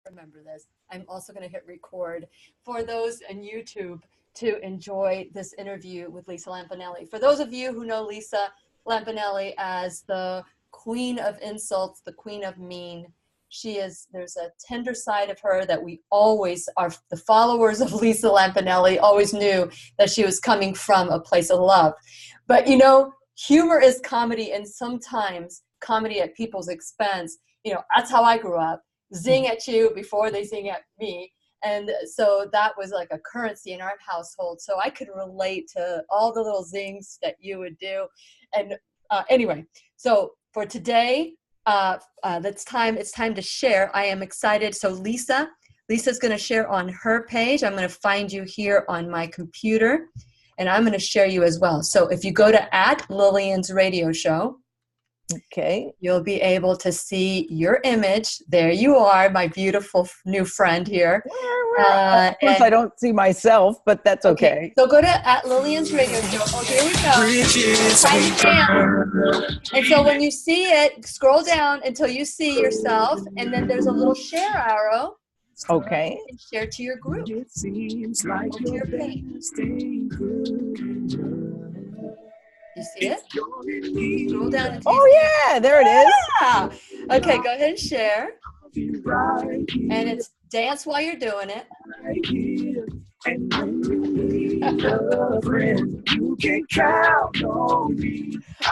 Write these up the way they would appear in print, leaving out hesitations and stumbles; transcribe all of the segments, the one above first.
remember this. I'm also going to hit record for those on YouTube to enjoy this interview with Lisa Lampanelli. For those of you who know Lisa Lampanelli as the queen of insults, the queen of mean, there's a tender side of her that we always are. The followers of Lisa Lampanelli always knew that she was coming from a place of love. But you know, humor is comedy, and sometimes comedy at people's expense. You know, that's how I grew up. Zing at you before they zing at me. And so that was like a currency in our household. So I could relate to all the little zings that you would do. And anyway, so for today, it's time to share. I am excited. So Lisa's going to share on her page. I'm going to find you here on my computer, and I'm going to share you as well. So if you go to @Lillian's radio show, okay, you'll be able to see your image. There you are, my beautiful new friend here. Of course, I don't see myself, but that's okay. So go to @Lillian's radio show. Oh, here we go. And so when you see it, scroll down until you see yourself, and then there's a little share arrow. Okay. And share to your group. It seems like to your page. You see it? Scroll down. Yeah, there it is. Yeah. Okay, go ahead and share. And it's dance while you're doing it.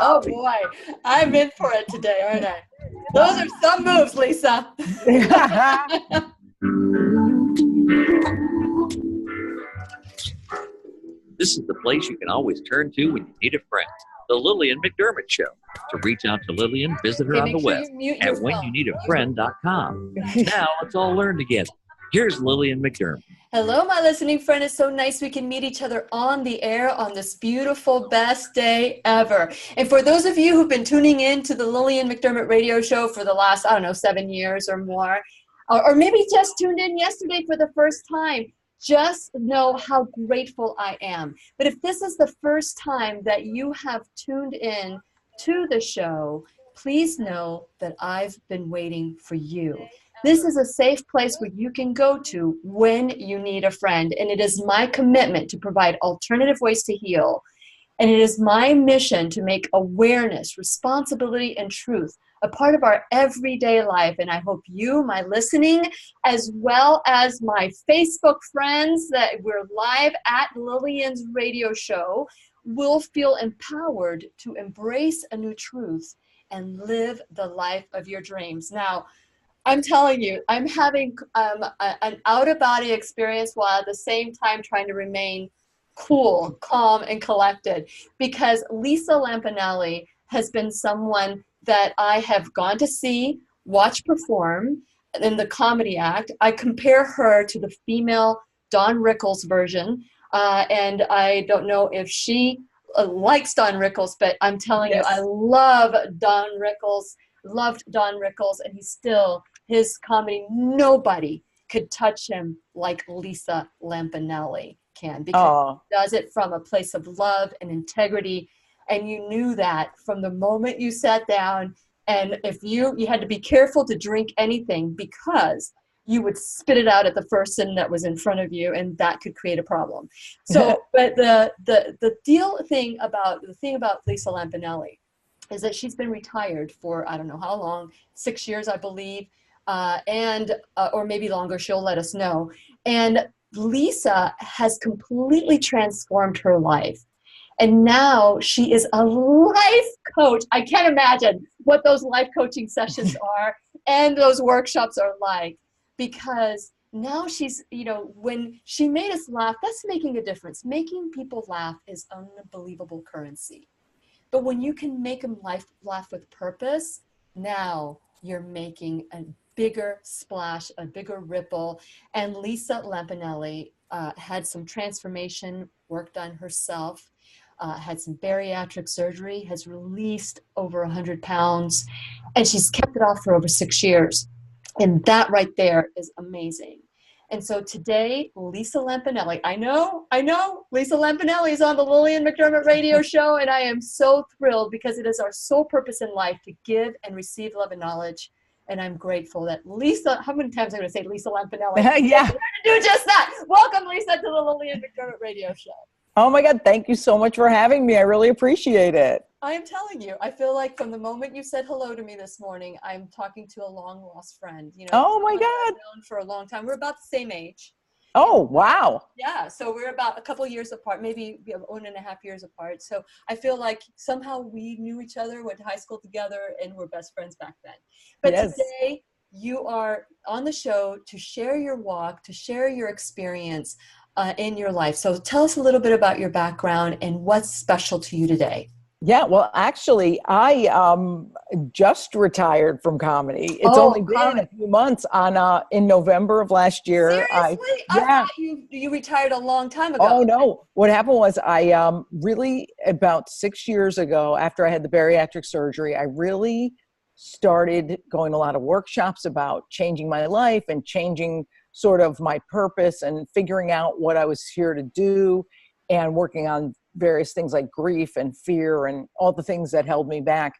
Oh boy, I'm in for it today, aren't I? Those are some moves, Lisa. This is the place you can always turn to when you need a friend. The Lillian McDermott Show. To reach out to Lillian, visit her on the web at whenyouneedafriend.com. Now let's all learn together. Here's Lillian McDermott. Hello, my listening friend. It's so nice we can meet each other on the air on this beautiful, best day ever. And for those of you who've been tuning in to the Lillian McDermott radio show for the last, 7 years or more, or maybe just tuned in yesterday for the first time, just know how grateful I am. But if this is the first time that you have tuned in to the show, please know that I've been waiting for you. This is a safe place where you can go to when you need a friend, and it is my commitment to provide alternative ways to heal. And it is my mission to make awareness, responsibility, and truth a part of our everyday life. And I hope you, my listening, as well as my Facebook friends that we're live at Lillian's radio show, will feel empowered to embrace a new truth and live the life of your dreams. Now, I'm telling you, I'm having an out-of-body experience while at the same time trying to remain cool, calm, and collected, because Lisa Lampanelli has been someone that I have gone to see, watch perform in the comedy act. I compare her to the female Don Rickles version, and I don't know if she likes Don Rickles, but I'm telling you, I love Don Rickles, loved Don Rickles, and his comedy, nobody could touch him like Lisa Lampanelli can, because he does it from a place of love and integrity. And you knew that from the moment you sat down. And if you had to be careful to drink anything, because you would spit it out at the person that was in front of you, and that could create a problem. So, but the thing about Lisa Lampanelli is that she's been retired for I don't know how long, 6 years, I believe, or maybe longer. She'll let us know. And Lisa has completely transformed her life. And now she is a life coach. I can't imagine what those life coaching sessions are and those workshops are like, because now she's, when she made us laugh, that's making a difference. Making people laugh is unbelievable currency. But when you can make them laugh with purpose, now you're making a bigger splash, a bigger ripple. And Lisa Lampanelli had some transformation work done herself. Had some bariatric surgery, has released over 100 pounds, and she's kept it off for over 6 years. And that right there is amazing. And so today, Lisa Lampanelli, I know, Lisa Lampanelli is on the Lillian McDermott radio show, and I am so thrilled because it is our sole purpose in life to give and receive love and knowledge. And I'm grateful that Lisa, how many times am I going to say Lisa Lampanelli? Yeah. Do just that. Welcome, Lisa, to the Lillian McDermott Radio Show. Oh my God, thank you so much for having me. I really appreciate it. I am telling you, I feel like from the moment you said hello to me this morning, I'm talking to a long lost friend. You know, oh my God. I've known for a long time. We're about the same age. Oh, wow. Yeah, so we're about a couple years apart, maybe 1.5 years apart. So I feel like somehow we knew each other, went to high school together, and we're best friends back then. But yes. Today, you are on the show to share your walk, to share your experience in your life. So tell us a little bit about your background and what's special to you today. Yeah, well, actually, I just retired from comedy. It's only been a few months in November of last year. Seriously? I thought you retired a long time ago. Oh, no. What happened was I really, about 6 years ago, after I had the bariatric surgery, I really started going to a lot of workshops about changing my life and changing sort of my purpose and figuring out what I was here to do and working on various things like grief and fear and all the things that held me back.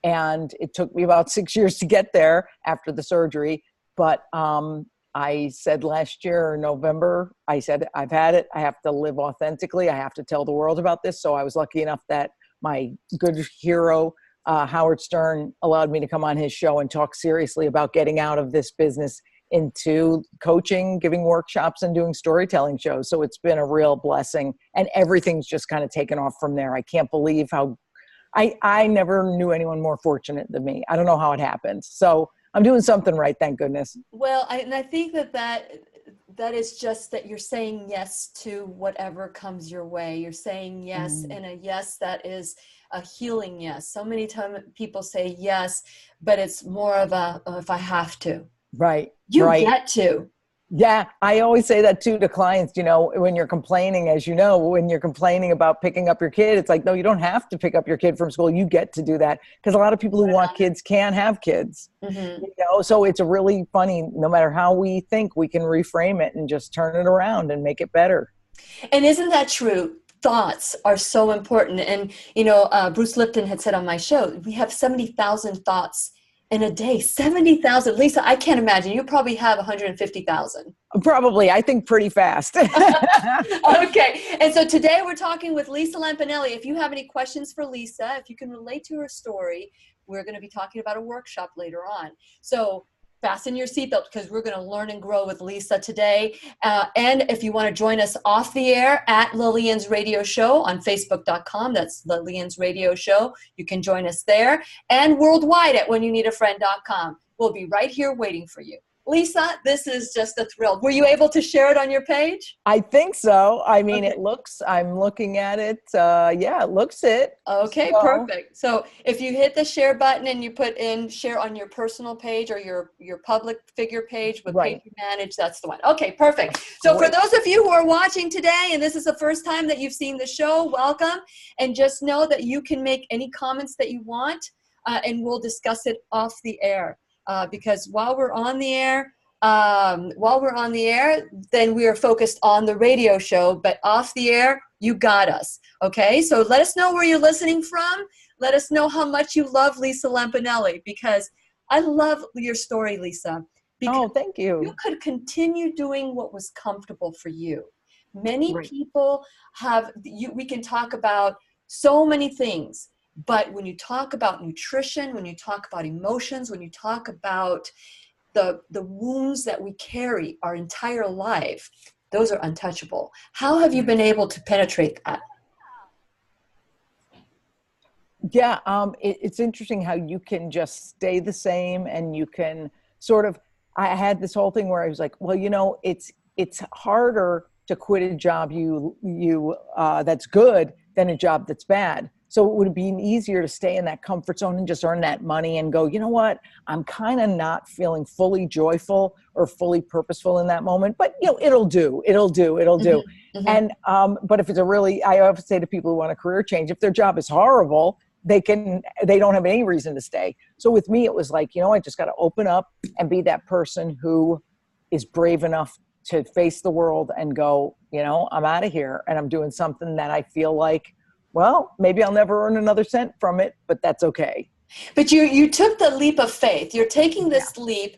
And it took me about 6 years to get there after the surgery. But I said last year, November, I said, I've had it. I have to live authentically. I have to tell the world about this. So I was lucky enough that my good hero, Howard Stern, allowed me to come on his show and talk seriously about getting out of this business into coaching, giving workshops, and doing storytelling shows. So it's been a real blessing, and everything's just kind of taken off from there. I can't believe how I never knew anyone more fortunate than me. I don't know how it happened. So I'm doing something right, thank goodness. Well, I think that is just that you're saying yes to whatever comes your way. You're saying yes, and a yes that is a healing yes. So many times people say yes, but it's more of a, oh, if I have to. Right. You get to. Yeah. I always say that too to clients, you know, when you're complaining, as you know, when you're complaining about picking up your kid, it's like, no, you don't have to pick up your kid from school. You get to do that. Because a lot of people who want kids can't have kids. You know, so it's a really funny, no matter how we think, we can reframe it and just turn it around and make it better. And isn't that true? Thoughts are so important. And, you know, Bruce Lipton had said on my show, we have 70,000 thoughts in a day. 70,000. Lisa, I can't imagine. You probably have 150,000. Probably. I think pretty fast. Okay. And so today we're talking with Lisa Lampanelli. If you have any questions for Lisa, if you can relate to her story, we're going to be talking about a workshop later on. So fasten your seatbelt because we're going to learn and grow with Lisa today. And if you want to join us off the air at Lillian's Radio Show on Facebook.com, that's Lillian's Radio Show. You can join us there, and worldwide at whenyounneedafriend.com. We'll be right here waiting for you. Lisa, this is just a thrill. Were you able to share it on your page? I think so. I mean, it looks, I'm looking at it. Yeah, it looks it. Okay, so. Perfect. So if you hit the share button and you put in share on your personal page or your public figure page with page you manage, that's the one. Okay, perfect. So for those of you who are watching today, and this is the first time that you've seen the show, welcome. And just know that you can make any comments that you want, and we'll discuss it off the air. Because while we're on the air, then we are focused on the radio show, but off the air, you got us. Okay, so let us know where you're listening from. Let us know how much you love Lisa Lampanelli, because I love your story, Lisa. Oh, thank you. You could continue doing what was comfortable for you. Many people have, we can talk about so many things. But when you talk about nutrition, when you talk about emotions, when you talk about the wounds that we carry our entire life, those are untouchable. How have you been able to penetrate that? Yeah, it's interesting how you can just stay the same, and you can sort of, I had this whole thing where I was like, well, you know, it's harder to quit a job that's good than a job that's bad. So it would have been easier to stay in that comfort zone and just earn that money and go, you know what, I'm kind of not feeling fully joyful or fully purposeful in that moment, but you know, it'll do. And, but if it's I often say to people who want a career change, if their job is horrible, they don't have any reason to stay. So with me, it was like, you know, I just got to open up and be that person who is brave enough to face the world and go, you know, I'm out of here and I'm doing something that I feel like, well, maybe I'll never earn another cent from it, but that's okay. But you took the leap of faith. You're taking this leap.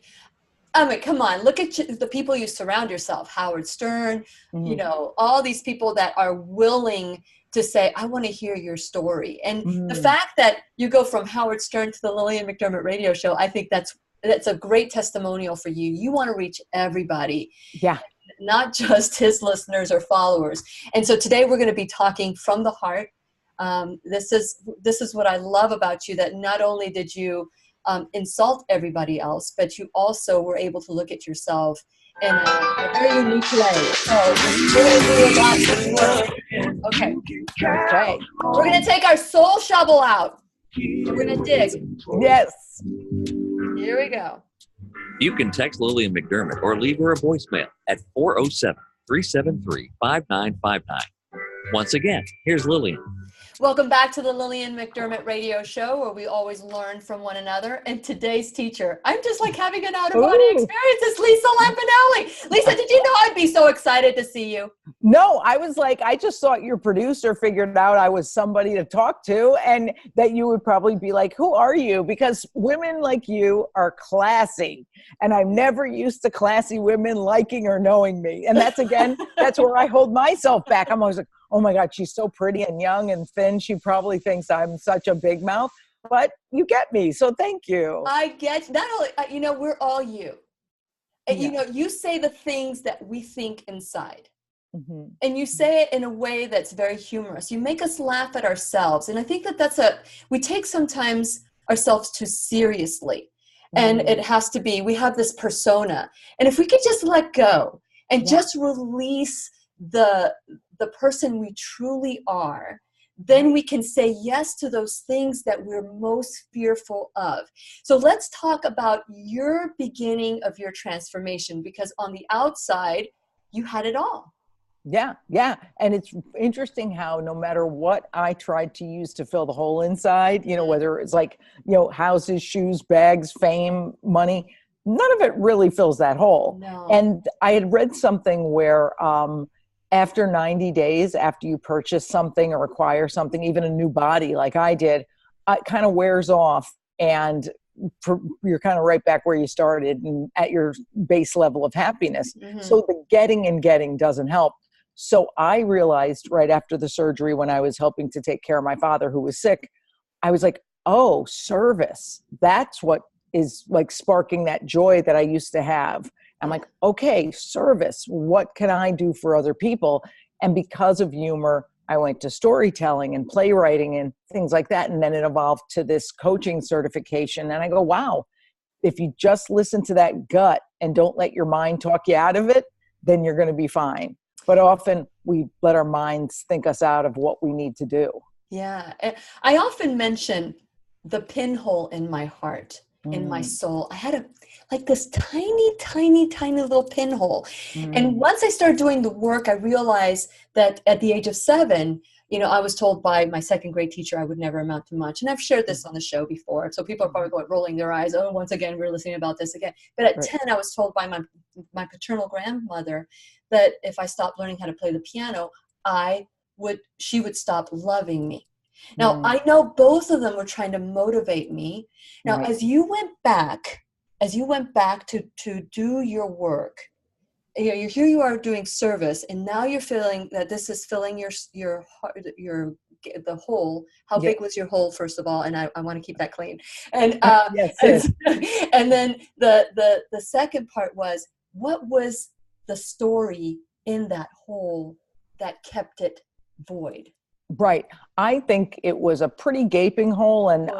I mean, come on, look at the people you surround yourself. Howard Stern, you know, all these people that are willing to say, I want to hear your story. And the fact that you go from Howard Stern to the Lillian McDermott radio show, I think that's a great testimonial for you. You want to reach everybody. Yeah. Not just his listeners or followers. And so today we're going to be talking from the heart. This is what I love about you, that not only did you insult everybody else, but you also were able to look at yourself in a very unique way. So we're going to do a lot more. Okay. We're going to take our soul shovel out. We're going to dig. Yes. Here we go. You can text Lillian McDermott or leave her a voicemail at 407-373-5959. Once again, here's Lillian. Welcome back to the Lillian McDermott radio show, where we always learn from one another. And today's teacher, I'm just like having an out-of-body experience, is Lisa Lampanelli. Lisa, did you know I'd be so excited to see you? No, I was like, I just thought your producer figured out I was somebody to talk to, and that you would probably be like, who are you? Because women like you are classy. And I'm never used to classy women liking or knowing me. And that's, again, that's where I hold myself back. I'm always like, oh my God, she's so pretty and young and thin. She probably thinks I'm such a big mouth, but you get me. So thank you. I get, not only, you know, we're all you. And, you know, you say the things that we think inside. And you say it in a way that's very humorous. You make us laugh at ourselves. And I think that we take sometimes ourselves too seriously. And it has to be, we have this persona. And if we could just let go and just release the person we truly are, then we can say yes to those things that we're most fearful of. So let's talk about your beginning of your transformation, because on the outside, you had it all. Yeah. And it's interesting how no matter what I tried to use to fill the hole inside, you know, whether it's like, you know, houses, shoes, bags, fame, money, none of it really fills that hole. No. And I had read something where after 90 days, after you purchase something or acquire something, even a new body like I did, it kind of wears off, and you're kind of right back where you started and at your base level of happiness. So the getting doesn't help. So I realized right after the surgery, when I was helping to take care of my father who was sick, I was like, oh, service. That's what is like sparking that joy that I used to have. I'm like, okay, service. What can I do for other people? And because of humor, I went to storytelling and playwriting and things like that. And then it evolved to this coaching certification. And I go, wow, if you just listen to that gut and don't let your mind talk you out of it, then you're going to be fine. But often we let our minds think us out of what we need to do. Yeah. I often mention the pinhole in my heart, in my soul. I had this tiny little pinhole. And once I started doing the work, I realized that at the age of 7, you know, I was told by my second grade teacher I would never amount to much. And I've shared this on the show before. So people are probably rolling their eyes. Oh, once again, we're listening about this again. But at 10, I was told by my paternal grandmother that if I stopped learning how to play the piano, she would stop loving me. Now, I know both of them were trying to motivate me. Now, as you went back to do your work, you know, here you are doing service, and now you're feeling that this is filling your heart, the hole. How big was your hole, first of all? And I want to keep that clean. And yes. And then the second part was, what was the story in that hole that kept it void? Right. I think it was a pretty gaping hole, and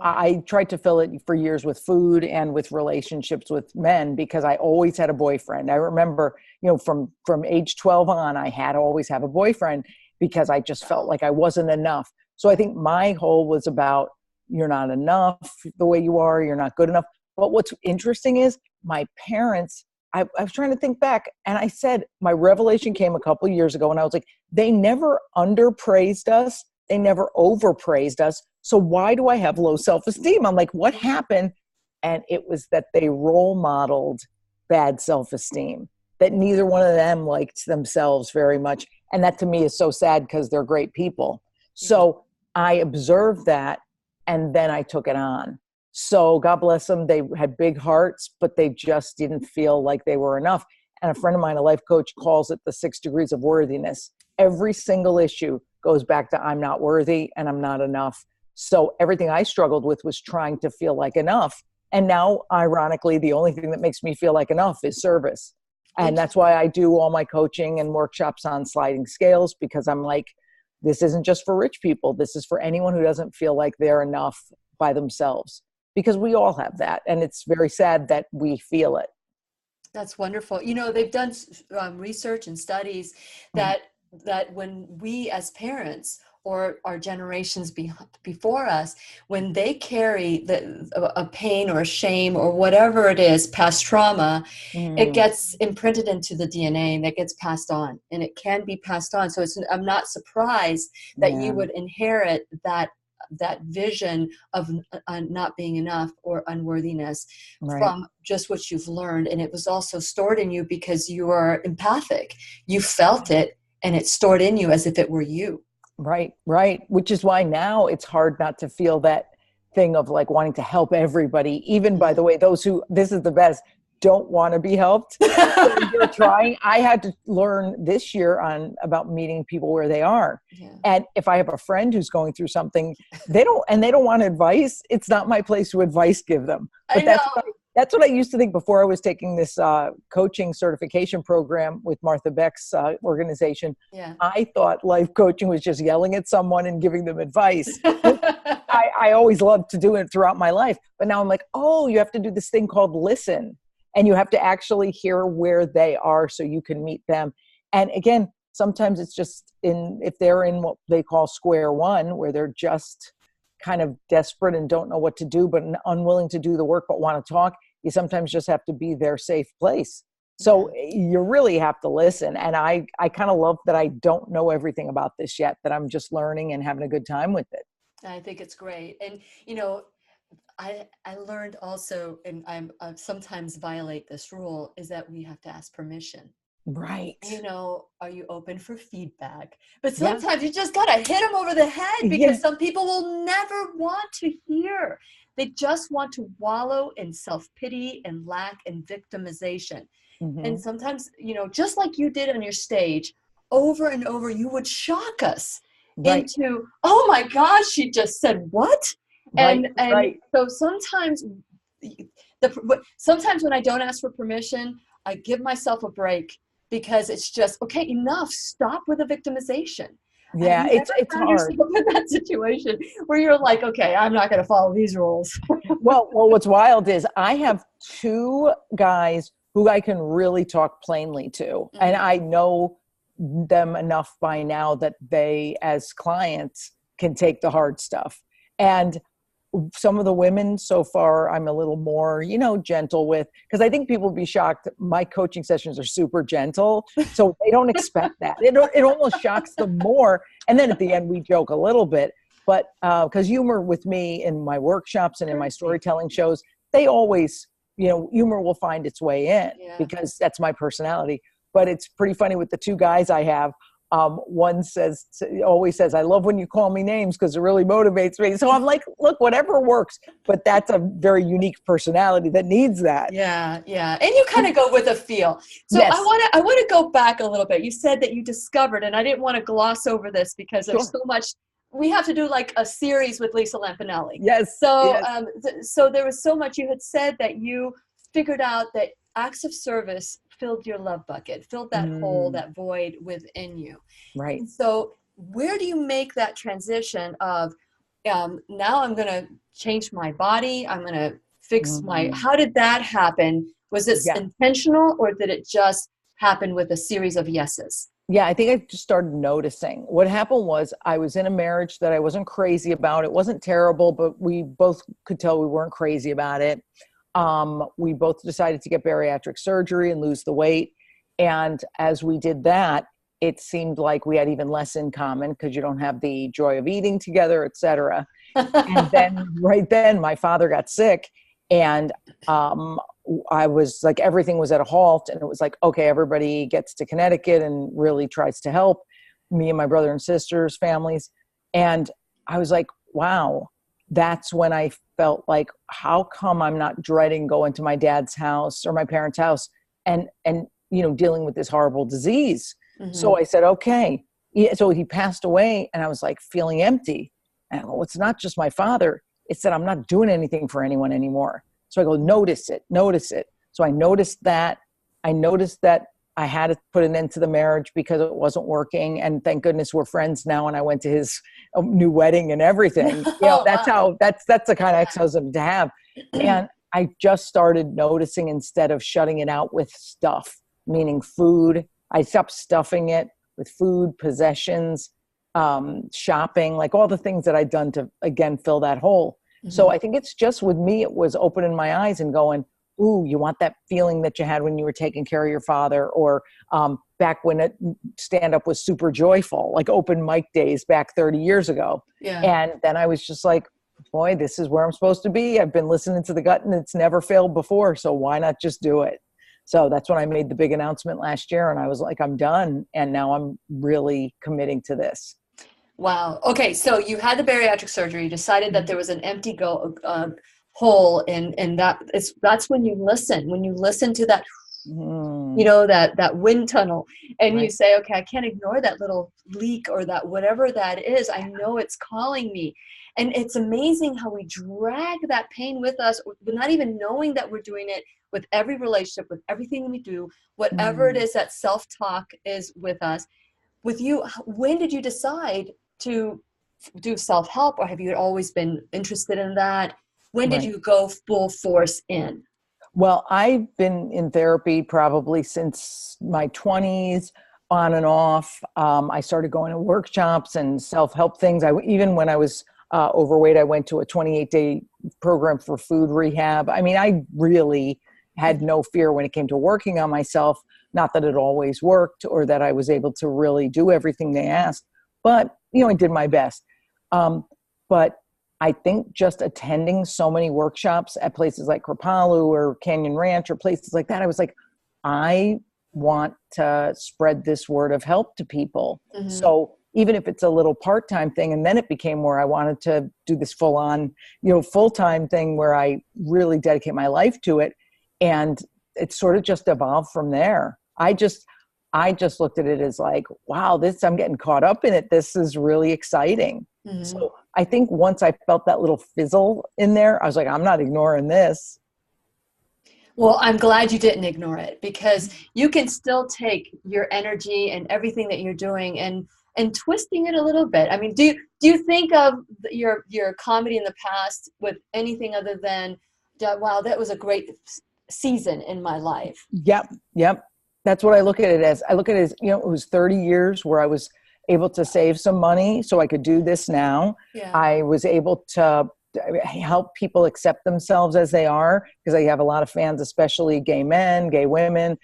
I tried to fill it for years with food and with relationships with men, because I always had a boyfriend. I remember, you know, from age 12 on, I had to always have a boyfriend because I just felt like I wasn't enough. So I think my hole was about, you're not enough the way you are, you're not good enough. But what's interesting is my parents, I was trying to think back, and I said, my revelation came a couple of years ago, and I was like, they never underpraised us. They never overpraised us. So why do I have low self-esteem? I'm like, what happened? And it was that they role modeled bad self-esteem, that neither one of them liked themselves very much. And that to me is so sad, because they're great people. So I observed that. And then I took it on. So God bless them. They had big hearts, but they just didn't feel like they were enough. And a friend of mine, a life coach, calls it the 6 degrees of worthiness. Every single issue goes back to I'm not worthy and I'm not enough. So everything I struggled with was trying to feel like enough. And now, ironically, the only thing that makes me feel like enough is service. And that's why I do all my coaching and workshops on sliding scales, because I'm like, this isn't just for rich people. This is for anyone who doesn't feel like they're enough by themselves, because we all have that. And it's very sad that we feel it. That's wonderful. You know, they've done research and studies that when we as parents or our generations before us, when they carry a pain or a shame or whatever it is, past trauma, it gets imprinted into the DNA and that gets passed on, and it can be passed on. So I'm not surprised that you would inherit that vision of not being enough or unworthiness from just what you've learned. And it was also stored in you because you are empathic. You felt it and it's stored in you as if it were you. Right. Which is why now it's hard not to feel that thing of like wanting to help everybody. Even, by the way, those who, this is the best, don't want to be helped. So you're trying. I had to learn this year about meeting people where they are. Yeah. And if I have a friend who's going through something, they don't want advice, it's not my place to advice give them. But that's what I used to think before I was taking this coaching certification program with Martha Beck's organization. Yeah. I thought life coaching was just yelling at someone and giving them advice. I always loved to do it throughout my life. But now I'm like, oh, you have to do this thing called listen. And you have to actually hear where they are so you can meet them. And again, sometimes it's just if they're in what they call square one, where they're just kind of desperate and don't know what to do, but unwilling to do the work, but want to talk, you sometimes just have to be their safe place. So you really have to listen. And I kind of love that I don't know everything about this yet, that I'm just learning and having a good time with it. I think it's great. And, you know, I learned also, and I sometimes violate this rule, is that we have to ask permission. Right. You know, are you open for feedback? But sometimes you just got to hit them over the head, because some people will never want to hear. They just want to wallow in self-pity and lack and victimization. And sometimes, you know, just like you did on your stage, over and over, you would shock us into, oh my gosh, she just said what? And so sometimes when I don't ask for permission, I give myself a break, because it's just, okay, enough. Stop with the victimization. Yeah, it's hard. In that situation where you're like, okay, I'm not going to follow these rules. well, what's wild is I have 2 guys who I can really talk plainly to. And I know them enough by now that they, as clients, can take the hard stuff. And some of the women so far, I'm a little more, gentle with, because I think people would be shocked. My coaching sessions are super gentle, so they don't expect that. It almost shocks them more. And then at the end, we joke a little bit, but because humor with me in my workshops and in my storytelling shows, they always, humor will find its way in, because that's my personality. But it's pretty funny with the 2 guys I have. One always says, I love when you call me names, because it really motivates me. So I'm like, look, whatever works. But that's a very unique personality that needs that. Yeah. And you kind of go with a feel. So I want to go back a little bit. You said that you discovered, and I didn't want to gloss over this, because there's so much. We have to do like a series with Lisa Lampanelli. Yes. So, so there was so much. You had said that you figured out that acts of service filled your love bucket, filled that hole, that void within you. Right. And so where do you make that transition of, now I'm going to change my body, I'm going to fix how did that happen? Was this intentional, or did it just happen with a series of yeses? Yeah, I think I just started noticing. What happened was I was in a marriage that I wasn't crazy about. It wasn't terrible, but we both could tell we weren't crazy about it. We both decided to get bariatric surgery and lose the weight. And as we did that, it seemed like we had even less in common, because you don't have the joy of eating together, et cetera. And then right then my father got sick, and I was like, everything was at a halt, and it was like, okay, everybody gets to Connecticut and really tries to help me and my brother and sisters' families. And I was like, wow, that's when I felt like, how come I'm not dreading going to my dad's house or my parents' house and dealing with this horrible disease. Mm-hmm. So I said, okay. So he passed away and I was like feeling empty. And I go, well, it's not just my father. It's that I'm not doing anything for anyone anymore. So I go, notice it. So I noticed that. I noticed that I had to put an end to the marriage because it wasn't working. And thank goodness we're friends now. And I went to his new wedding and everything. That's the kind of ex-husband to have. And I just started noticing, instead of shutting it out with stuff, meaning food, I stopped stuffing it with food, possessions, shopping, like all the things that I'd done to, again, fill that hole. Mm-hmm. So I think it's just, with me, it was opening my eyes and going, ooh, you want that feeling that you had when you were taking care of your father, or back when stand-up was super joyful, like open mic days back 30 years ago. Yeah. And then I was just like, boy, this is where I'm supposed to be. I've been listening to the gut and it's never failed before. So why not just do it? So that's when I made the big announcement last year, and I was like, I'm done. And now I'm really committing to this. Wow. Okay. So you had the bariatric surgery, you decided that there was an empty hole, and that's when you listen to that, that wind tunnel, and right. You say, okay, I can't ignore that little leak or that whatever that is. I know it's calling me. And it's amazing how we drag that pain with us, not even knowing that we're doing it, with every relationship, with everything we do, whatever it is that self-talk is with us. With you, when did you decide to do self-help, or have you always been interested in that? When did you go full force in? Well, I've been in therapy probably since my 20s, on and off. I started going to workshops and self-help things. Even when I was overweight, I went to a 28-day program for food rehab. I mean, I really had no fear when it came to working on myself. Not that it always worked or that I was able to really do everything they asked, but, I did my best. But I think just attending so many workshops at places like Kripalu or Canyon Ranch or places like that, I was like, I want to spread this word of help to people. Mm-hmm. So even if it's a little part-time thing, and then it became where I wanted to do this full-on, full-time thing where I really dedicate my life to it. And it sort of just evolved from there. I just looked at it as like, wow, I'm getting caught up in it. This is really exciting. Mm-hmm. So I think once I felt that little fizzle in there, I was like, I'm not ignoring this. Well, I'm glad you didn't ignore it, because you can still take your energy and everything that you're doing and twisting it a little bit. I mean, do you think of your comedy in the past with anything other than, wow, that was a great season in my life? Yep. That's what I look at it as. I look at it as, it was 30 years where I was able to save some money so I could do this now. Yeah. I was able to help people accept themselves as they are, because I have a lot of fans, especially gay men, gay women,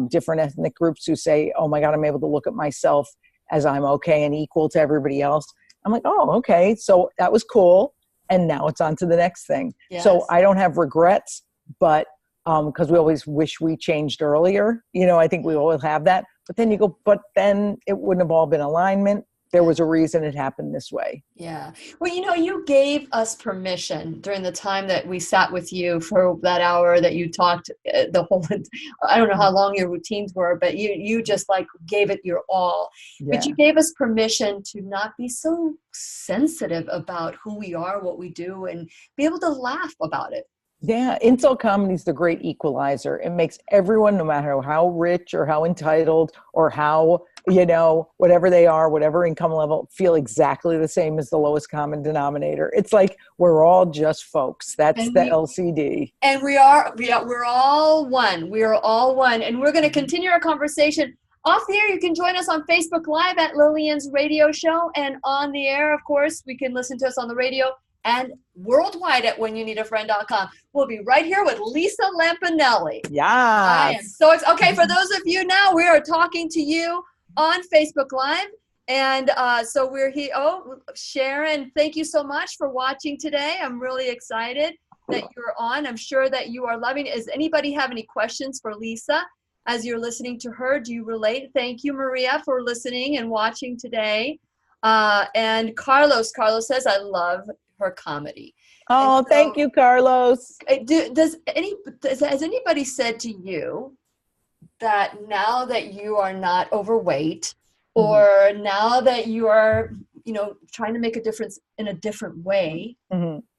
different ethnic groups, who say, oh my God, I'm able to look at myself as I'm okay and equal to everybody else. I'm like, oh, okay. So that was cool. And now it's on to the next thing. Yes. So I don't have regrets, but because we always wish we changed earlier. I think we always have that. But then you go, but then it wouldn't have all been alignment. There was a reason it happened this way. Yeah. Well, you gave us permission during the time that we sat with you for that hour that you talked the whole, I don't know how long your routines were, but you just like gave it your all. Yeah. But you gave us permission to not be so sensitive about who we are, what we do, and be able to laugh about it. Yeah, insult comedy is the great equalizer. It makes everyone, no matter how rich or how entitled or how, whatever they are, whatever income level, feel exactly the same as the lowest common denominator. It's like we're all just folks. That's the LCD. And we're all one. We are all one. And we're going to continue our conversation off the air. You can join us on Facebook Live at Lillian's radio show. And on the air, of course, we can listen to us on the radio and worldwide at whenyounneedafriend.com. We'll be right here with Lisa Lampanelli. Yeah. I am so excited. Okay, for those of you now, we are talking to you on Facebook Live. And so we're here. Oh, Sharon, thank you so much for watching today. I'm really excited that you're on. I'm sure that you are loving it. Does anybody have any questions for Lisa as you're listening to her? Do you relate? Thank you, Maria, for listening and watching today. And Carlos says, I love her comedy. Oh, thank you, Carlos. Has anybody said to you that now that you are not overweight, or now that you are, trying to make a difference in a different way,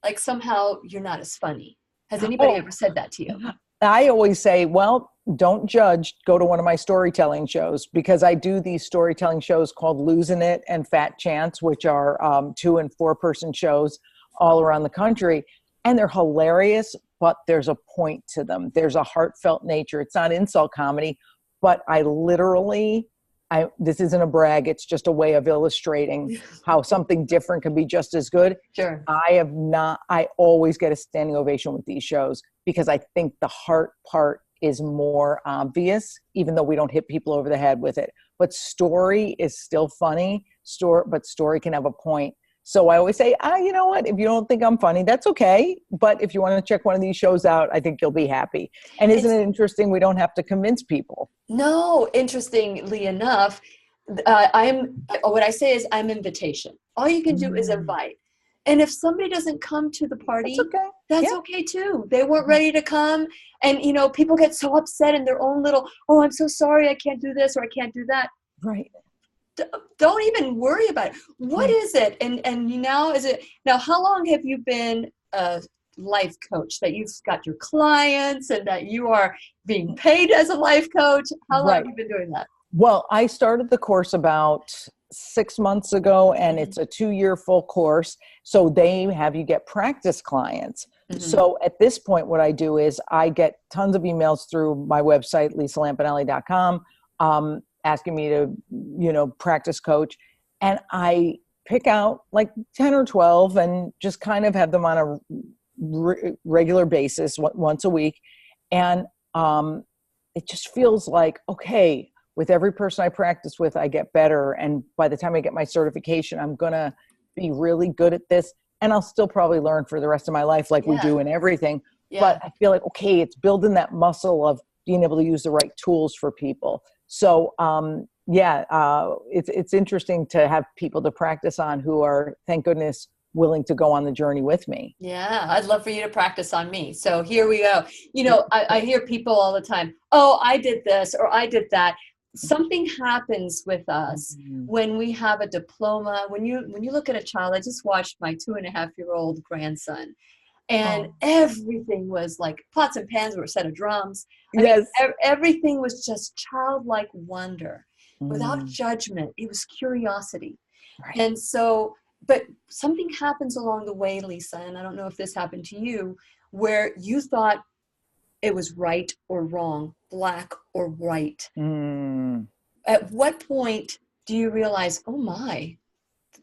like somehow you're not as funny? Has anybody ever said that to you? I always say, well, don't judge. Go to one of my storytelling shows, because I do these storytelling shows called Losing It and Fat Chance, which are 2 and 4 person shows all around the country. And they're hilarious, but there's a point to them. There's a heartfelt nature. It's not insult comedy, but this isn't a brag. It's just a way of illustrating how something different can be just as good. Sure. I always get a standing ovation with these shows, because I think the heart part is more obvious, even though we don't hit people over the head with it. But story is still funny, but story can have a point. So I always say, you know what? If you don't think I'm funny, that's okay. But if you want to check one of these shows out, I think you'll be happy. And isn't it interesting? We don't have to convince people. No, interestingly enough, what I say is I'm invitation. All you can do is invite. And if somebody doesn't come to the party, that's okay too. They weren't ready to come. And, people get so upset in their own little, oh, I'm so sorry, I can't do this or I can't do that. Right. Don't even worry about it. What is it? And now how long have you been a life coach, that you've got your clients and that you are being paid as a life coach? How long have you been doing that? Well, I started the course about 6 months ago, and it's a 2-year full course. So they have you get practice clients. So at this point, what I do is I get tons of emails through my website, lisalampanelli.com, asking me to, practice coach. And I pick out like 10 or 12 and just kind of have them on a regular basis, once a week. And it just feels like, okay, with every person I practice with, I get better. And by the time I get my certification, I'm going to be really good at this. And I'll still probably learn for the rest of my life, like we do in everything. But I feel like, okay, it's building that muscle of being able to use the right tools for people. So, it's interesting to have people to practice on who are, thank goodness, willing to go on the journey with me. Yeah, I'd love for you to practice on me. So here we go. I hear people all the time, oh, I did this or I did that. Something happens with us when we have a diploma. When you look at a child, I just watched my 2.5-year-old grandson. And everything was like pots and pans or a set of drums. I mean, everything was just childlike wonder, without judgment. It was curiosity. Right. And so, but something happens along the way, Lisa, and I don't know if this happened to you, where you thought it was right or wrong, black or white. At what point do you realize, oh my,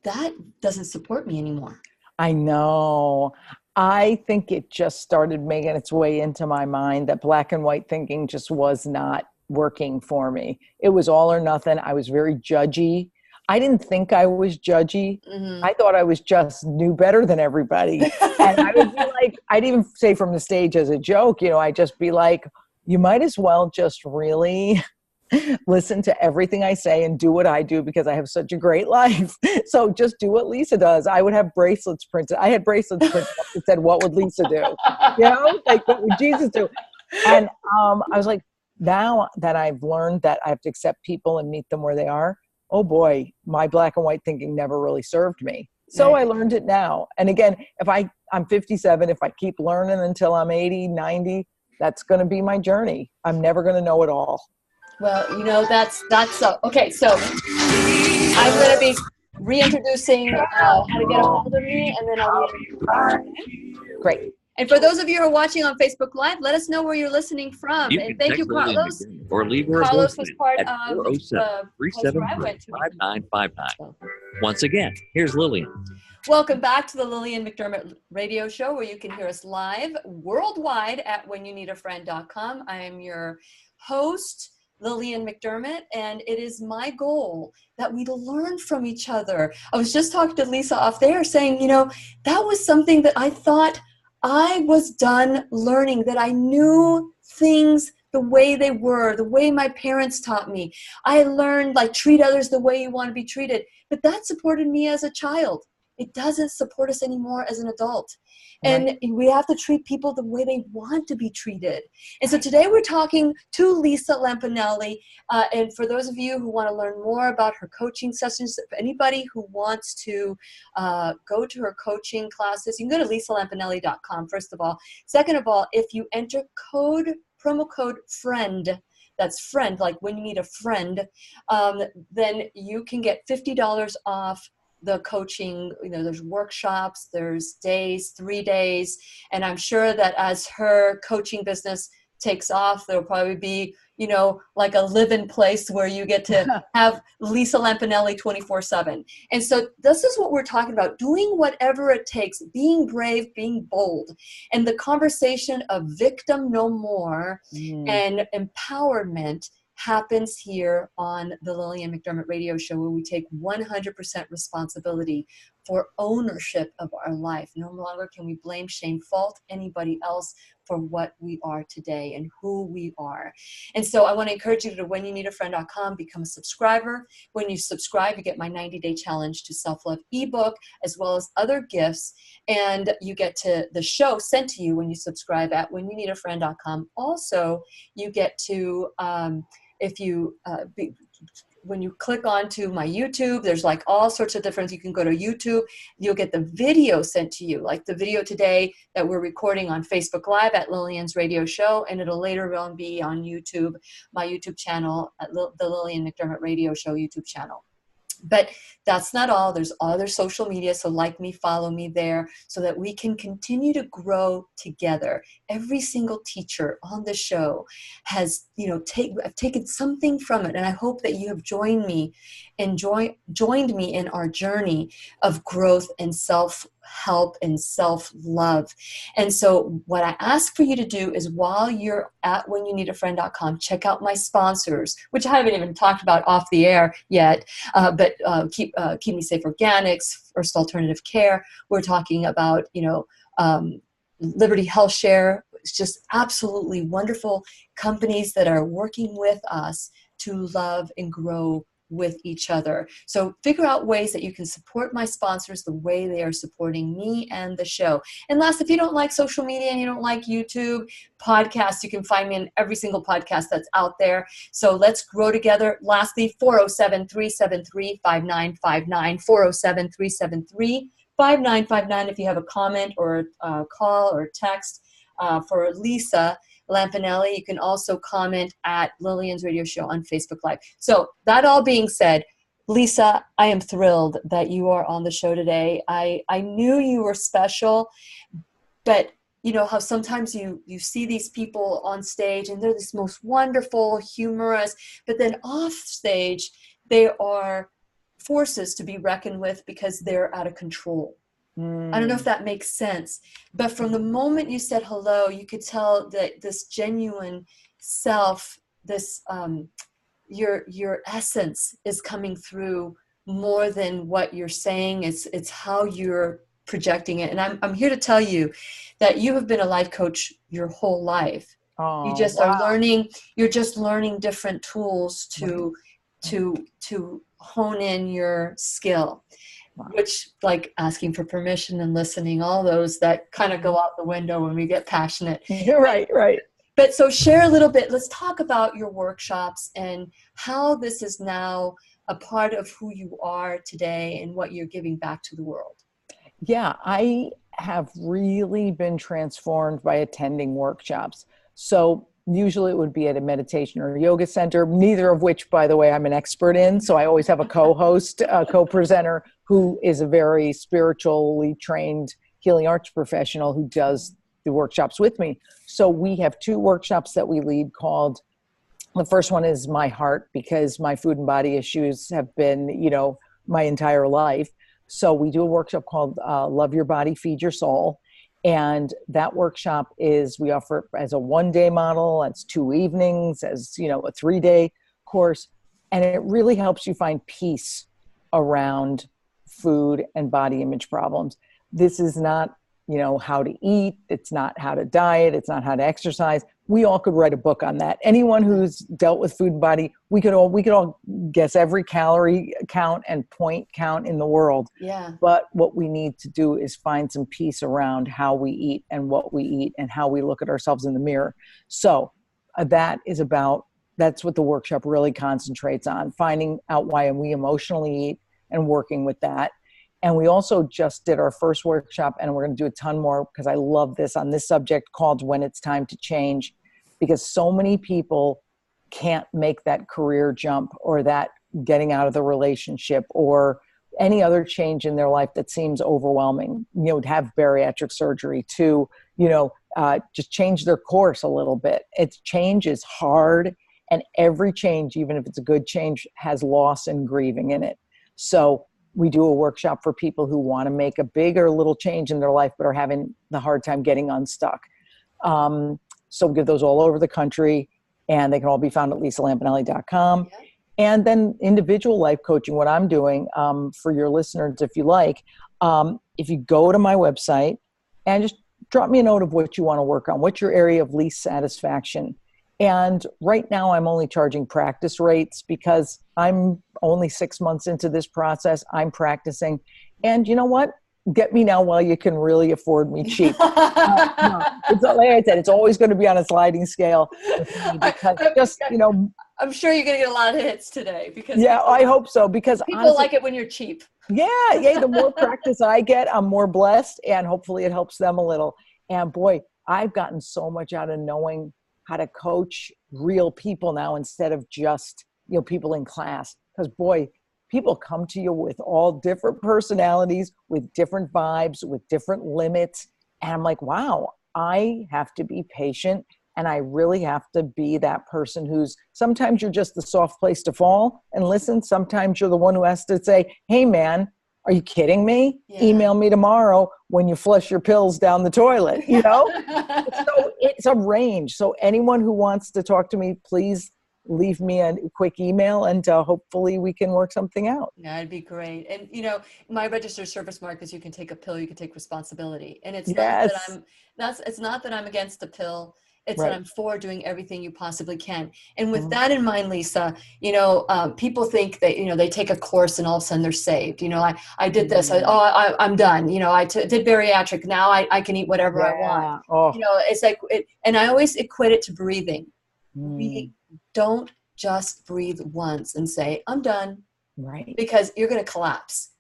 that doesn't support me anymore? I know. I think it just started making its way into my mind that black and white thinking just was not working for me. It was all or nothing. I was very judgy. I didn't think I was judgy. I thought I was just knew better than everybody. And I would be like, I'd even say from the stage as a joke, I'd just be like, you might as well just really listen to everything I say and do what I do, because I have such a great life. So just do what Lisa does. I would have bracelets printed. I had bracelets printed that said, what would Lisa do? Like, what would Jesus do? And I was like, now that I've learned that I have to accept people and meet them where they are, oh boy, my black and white thinking never really served me. So I learned it now. And again, if I'm 57, if I keep learning until I'm 80, 90, that's going to be my journey. I'm never going to know it all. Well, that's so. Okay, so I'm going to be reintroducing how to get a hold of me, and then I'll Great. And for those of you who are watching on Facebook Live, let us know where you're listening from. And thank you, Carlos. Or leave her Carlos was part at of the place where I went to. 5959. Once again, here's Lillian. Welcome back to the Lillian McDermott radio show, where you can hear us live worldwide at whenyouneedafriend.com. I am your host, Lillian McDermott, and it is my goal that we learn from each other. I was just talking to Lisa off there saying, that was something that I thought I was done learning, that I knew things the way they were, the way my parents taught me. I learned, like, treat others the way you want to be treated. But that supported me as a child. it doesn't support us anymore as an adult. Right. And we have to treat people the way they want to be treated. And so today we're talking to Lisa Lampanelli. And for those of you who want to learn more about her coaching sessions, if anybody who wants to go to her coaching classes, you can go to lisalampanelli.com, first of all. Second of all, if you enter promo code FRIEND, that's friend, like when you need a friend, then you can get $50 off the coaching. You know, there's workshops, there's days, 3 days. And I'm sure that as her coaching business takes off, there'll probably be, you know, like a live-in place where you get to have Lisa Lampanelli 24/7. And so this is what we're talking about, doing whatever it takes, being brave, being bold. And the conversation of victim no more and empowerment happens here on the Lillian McDermott radio show, where we take 100% responsibility for ownership of our life. No longer can we blame, shame, fault anybody else for what we are today and who we are. And so I want to encourage you to whenyouneedafriend.com, become a subscriber. When you subscribe, you get my 90-day challenge to self-love ebook, as well as other gifts. And you get to the show sent to you when you subscribe at whenyouneedafriend.com. Also, you get to, when you click onto my YouTube, there's like all sorts of different, you can go to YouTube, you'll get the video sent to you, like the video today that we're recording on Facebook Live at Lillian's radio show, and it'll later on be on YouTube, my YouTube channel, at the Lillian McDermott radio show YouTube channel. But that's not all. There's other social media. So like me, follow me there so that we can continue to grow together. Every single teacher on the show has, I've taken something from it. And I hope that you have joined me and joined me in our journey of growth and self-help and self-love. And so what I ask for you to do is, while you're at whenyouneedafriend.com, check out my sponsors, which I haven't even talked about off the air yet, but Keep Me Safe Organics, First Alternative Care. We're talking about, Liberty Health Share. It's just absolutely wonderful companies that are working with us to love and grow with each other. So figure out ways that you can support my sponsors the way they are supporting me and the show. And last, if you don't like social media and you don't like YouTube, podcasts, you can find me in every single podcast that's out there. So let's grow together. Lastly, 407-373-5959, 407-373-5959. If you have a comment or a call or a text for Lisa Lampanelli, you can also comment at Lillian's radio show on Facebook Live. So that all being said, Lisa, I am thrilled that you are on the show today. I knew you were special, but you know how sometimes you see these people on stage and they're this most wonderful, humorous, but then off stage, they are forces to be reckoned with because they're out of control. I don't know if that makes sense, but from the moment you said hello, you could tell that this genuine self, this your essence is coming through more than what you're saying. It's how you're projecting it. And I'm here to tell you that you have been a life coach your whole life. Oh, you just are learning. You're just learning different tools to hone in your skill. Which, like asking for permission and listening, all those that kind of go out the window when we get passionate. You're right. But so share a little bit. Let's talk about your workshops and how this is now a part of who you are today and what you're giving back to the world. Yeah, I have really been transformed by attending workshops. So usually it would be at a meditation or a yoga center, neither of which, by the way, I'm an expert in. So I always have a co-host, a co-presenter who is a very spiritually trained healing arts professional who does the workshops with me. So we have 2 workshops that we lead called, the first one is My Heart, because my food and body issues have been, my entire life. So we do a workshop called Love Your Body, Feed Your Soul. And that workshop we offer as a 1-day model, as 2 evenings, as, a 3-day course. And it really helps you find peace around food and body image problems. This is not how to eat. It's not how to diet. It's not how to exercise. We all could write a book on that. Anyone who's dealt with food and body, we could all guess every calorie count and point count in the world. Yeah. But what we need to do is find some peace around how we eat and what we eat and how we look at ourselves in the mirror. So that's what the workshop really concentrates on, finding out why we emotionally eat and working with that. And we also just did our first workshop, and we're going to do a ton more because I love this, on this subject called When It's Time to Change, because so many people can't make that career jump or that getting out of the relationship or any other change in their life that seems overwhelming, to have bariatric surgery, to, just change their course a little bit. Change is hard, and every change, even if it's a good change, has loss and grieving in it. So we do a workshop for people who want to make a big or little change in their life, but are having the hard time getting unstuck. So we give those all over the country, and they can all be found at lisalampanelli.com. Yeah. And then individual life coaching, what I'm doing for your listeners, if you like, if you go to my website and just drop me a note of what you want to work on, what's your area of least satisfaction. And right now I'm only charging practice rates because I'm only 6 months into this process. I'm practicing. And you know what? Get me now while you can really afford me cheap. It's, like I said, it's always going to be on a sliding scale. Because I'm sure you're going to get a lot of hits today. Because I hope so. Because people honestly, like it when you're cheap. Yeah. The more practice I get, I'm more blessed, and hopefully it helps them a little. And boy, I've gotten so much out of knowing how to coach real people now instead of just, people in class. Because boy, people come to you with all different personalities, with different vibes, with different limits. And I'm like, wow, I have to be patient. And I really have to be that person who's, sometimes you're just the soft place to fall and listen. Sometimes you're the one who has to say, hey man, are you kidding me? Yeah. Email me tomorrow when you flush your pills down the toilet, So it's a range. So anyone who wants to talk to me, please leave me a quick email, and hopefully we can work something out. Yeah, that'd be great. And my registered service mark is you can take a pill, you can take responsibility. And it's it's not that I'm against the pill. It's right. That I'm for doing everything you possibly can. And with that in mind, Lisa, people think that, they take a course and all of a sudden they're saved. I did this. I'm done. I did bariatric. Now I can eat whatever I want. Oh. It's like, and I always equate it to breathing. Don't just breathe once and say, I'm done. Right. Because you're going to collapse.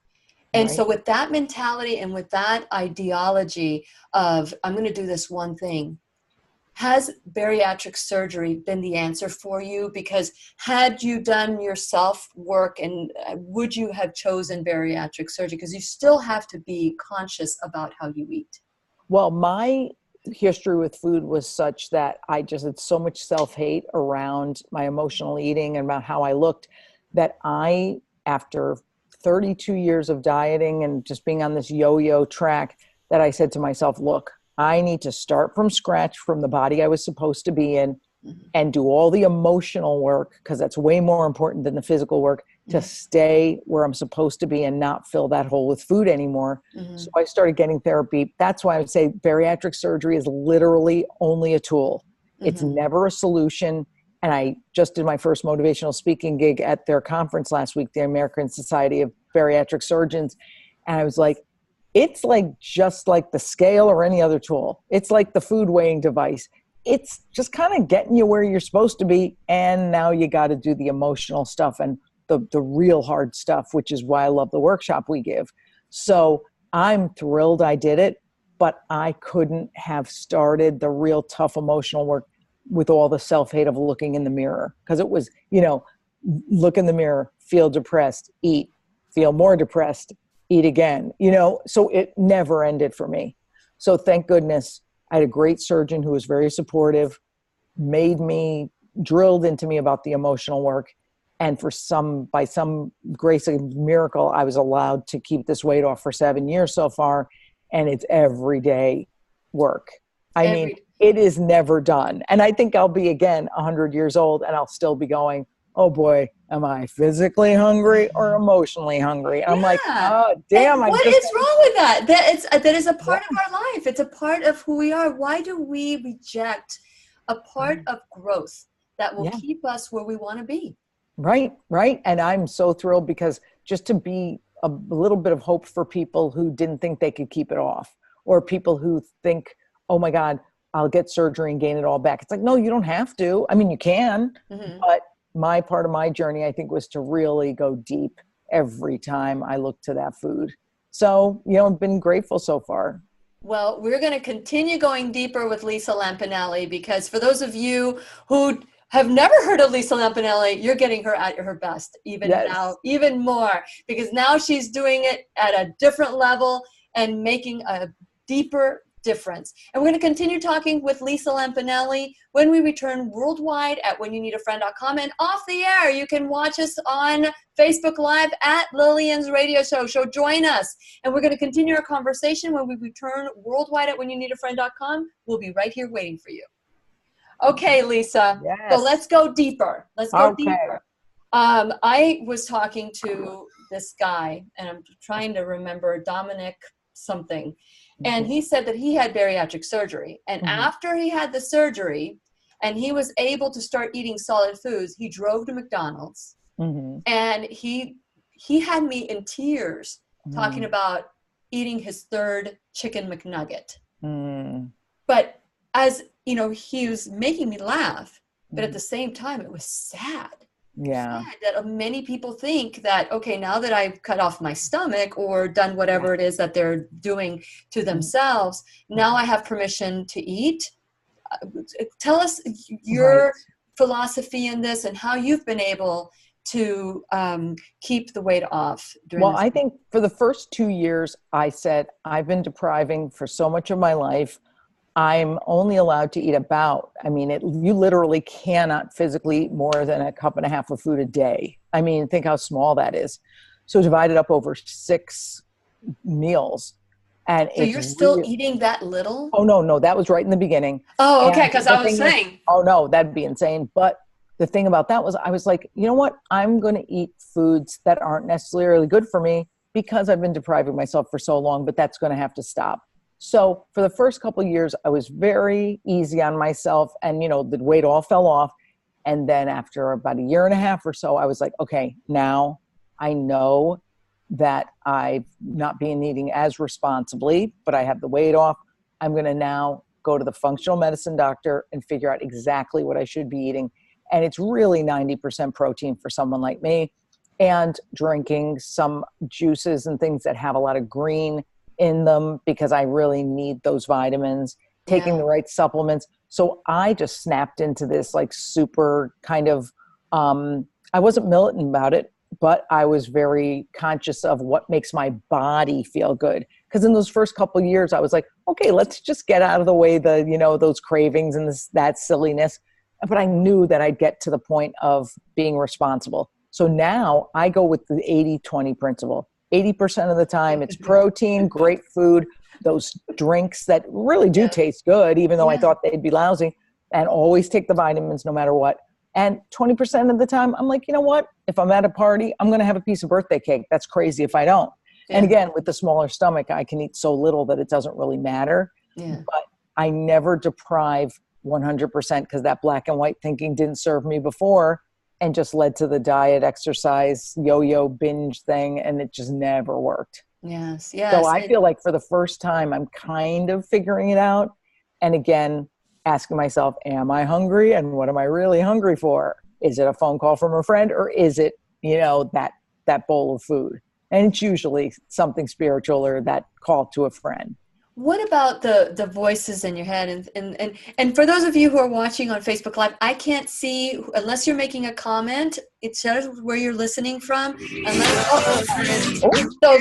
And so with that mentality and with that ideology of, I'm going to do this one thing, has bariatric surgery been the answer for you? Because had you done your self-work, and would you have chosen bariatric surgery? Because you still have to be conscious about how you eat. Well, my history with food was such that I just had so much self-hate around my emotional eating and about how I looked, that I, after 32 years of dieting and just being on this yo-yo track, that I said to myself, look, I need to start from scratch, from the body I was supposed to be in, and do all the emotional work, because that's way more important than the physical work, to stay where I'm supposed to be and not fill that hole with food anymore. So I started getting therapy. That's why I would say bariatric surgery is literally only a tool. It's never a solution. And I just did my first motivational speaking gig at their conference last week, the American Society of Bariatric Surgeons. And I was like, it's like just like the scale or any other tool. It's like the food weighing device. It's just kind of getting you where you're supposed to be. And now you got to do the emotional stuff and the real hard stuff, which is why I love the workshop we give. So I'm thrilled I did it, but I couldn't have started the real tough emotional work with all the self-hate of looking in the mirror. Because it was, look in the mirror, feel depressed, eat, feel more depressed, eat again, so it never ended for me. So thank goodness I had a great surgeon who was very supportive, drilled into me about the emotional work. And by some grace of miracle, I was allowed to keep this weight off for 7 years so far. And it's everyday work. I mean, it is never done. And I think I'll be again 100 years old and I'll still be going, oh boy, am I physically hungry or emotionally hungry? I'm like, oh, damn. And what is wrong with that? That is a part of our life. It's a part of who we are. Why do we reject a part of growth that will keep us where we want to be? Right. And I'm so thrilled because just to be a little bit of hope for people who didn't think they could keep it off, or people who think, oh my God, I'll get surgery and gain it all back. It's like, no, you don't have to. I mean, you can, but my part of my journey, I think, was to really go deep every time I looked to that food. So, I've been grateful so far. Well, we're going to continue going deeper with Lisa Lampanelli, because for those of you who have never heard of Lisa Lampanelli, you're getting her at her best now, even more, because now she's doing it at a different level and making a deeper difference. And we're going to continue talking with Lisa Lampanelli when we return worldwide at whenyouneedafriend.com, and off the air. You can watch us on Facebook Live at Lillian's radio show. So join us. And we're going to continue our conversation when we return worldwide at whenyouneedafriend.com. We'll be right here waiting for you. Okay, Lisa. Yes. So let's go deeper. Deeper. I was talking to this guy, and I'm trying to remember, Dominic something. And he said that he had bariatric surgery. And after he had the surgery and he was able to start eating solid foods, he drove to McDonald's. And he had me in tears talking about eating his third chicken McNugget. But as he was making me laugh, but at the same time, it was sad. Yeah. That many people think that, okay, now that I've cut off my stomach or done whatever it is that they're doing to themselves, now I have permission to eat. Tell us your philosophy in this and how you've been able to keep the weight off. I think for the first 2 years, I said, I've been depriving for so much of my life. I'm only allowed to eat you literally cannot physically eat more than a cup and a half of food a day. I mean, think how small that is. So divided up over 6 meals. And so you're still eating that little? Oh, no, that was right in the beginning. Oh, okay, because I was saying. Oh, no, that'd be insane. But the thing about that was I was like, you know what? I'm going to eat foods that aren't necessarily good for me because I've been depriving myself for so long, but that's going to have to stop. So for the first couple of years, I was very easy on myself, and, the weight all fell off. And then after about 1.5 years or so, I was like, okay, now I know that I've not been eating as responsibly, but I have the weight off. I'm going to now go to the functional medicine doctor and figure out exactly what I should be eating. And it's really 90% protein for someone like me, and drinking some juices and things that have a lot of green in them because I really need those vitamins, taking the right supplements. So I just snapped into this like super kind of, I wasn't militant about it, but I was very conscious of what makes my body feel good. Because in those first couple of years, I was like, okay, let's just get out of the way, those cravings and that silliness. But I knew that I'd get to the point of being responsible. So now I go with the 80-20 principle. 80% of the time it's protein, great food, those drinks that really do taste good, even though I thought they'd be lousy, and always take the vitamins no matter what. And 20% of the time I'm like, you know what? If I'm at a party, I'm going to have a piece of birthday cake. That's crazy if I don't. And again, with the smaller stomach, I can eat so little that it doesn't really matter. But I never deprive 100% because that black and white thinking didn't serve me before, and just led to the diet, exercise, yo-yo binge thing. And it just never worked. Yes. So I feel like for the first time, I'm kind of figuring it out. And again, asking myself, am I hungry? And what am I really hungry for? Is it a phone call from a friend, or is it, that bowl of food? And it's usually something spiritual or that call to a friend. What about the voices in your head? And for those of you who are watching on Facebook Live, I can't see, unless you're making a comment, it shows where you're listening from. So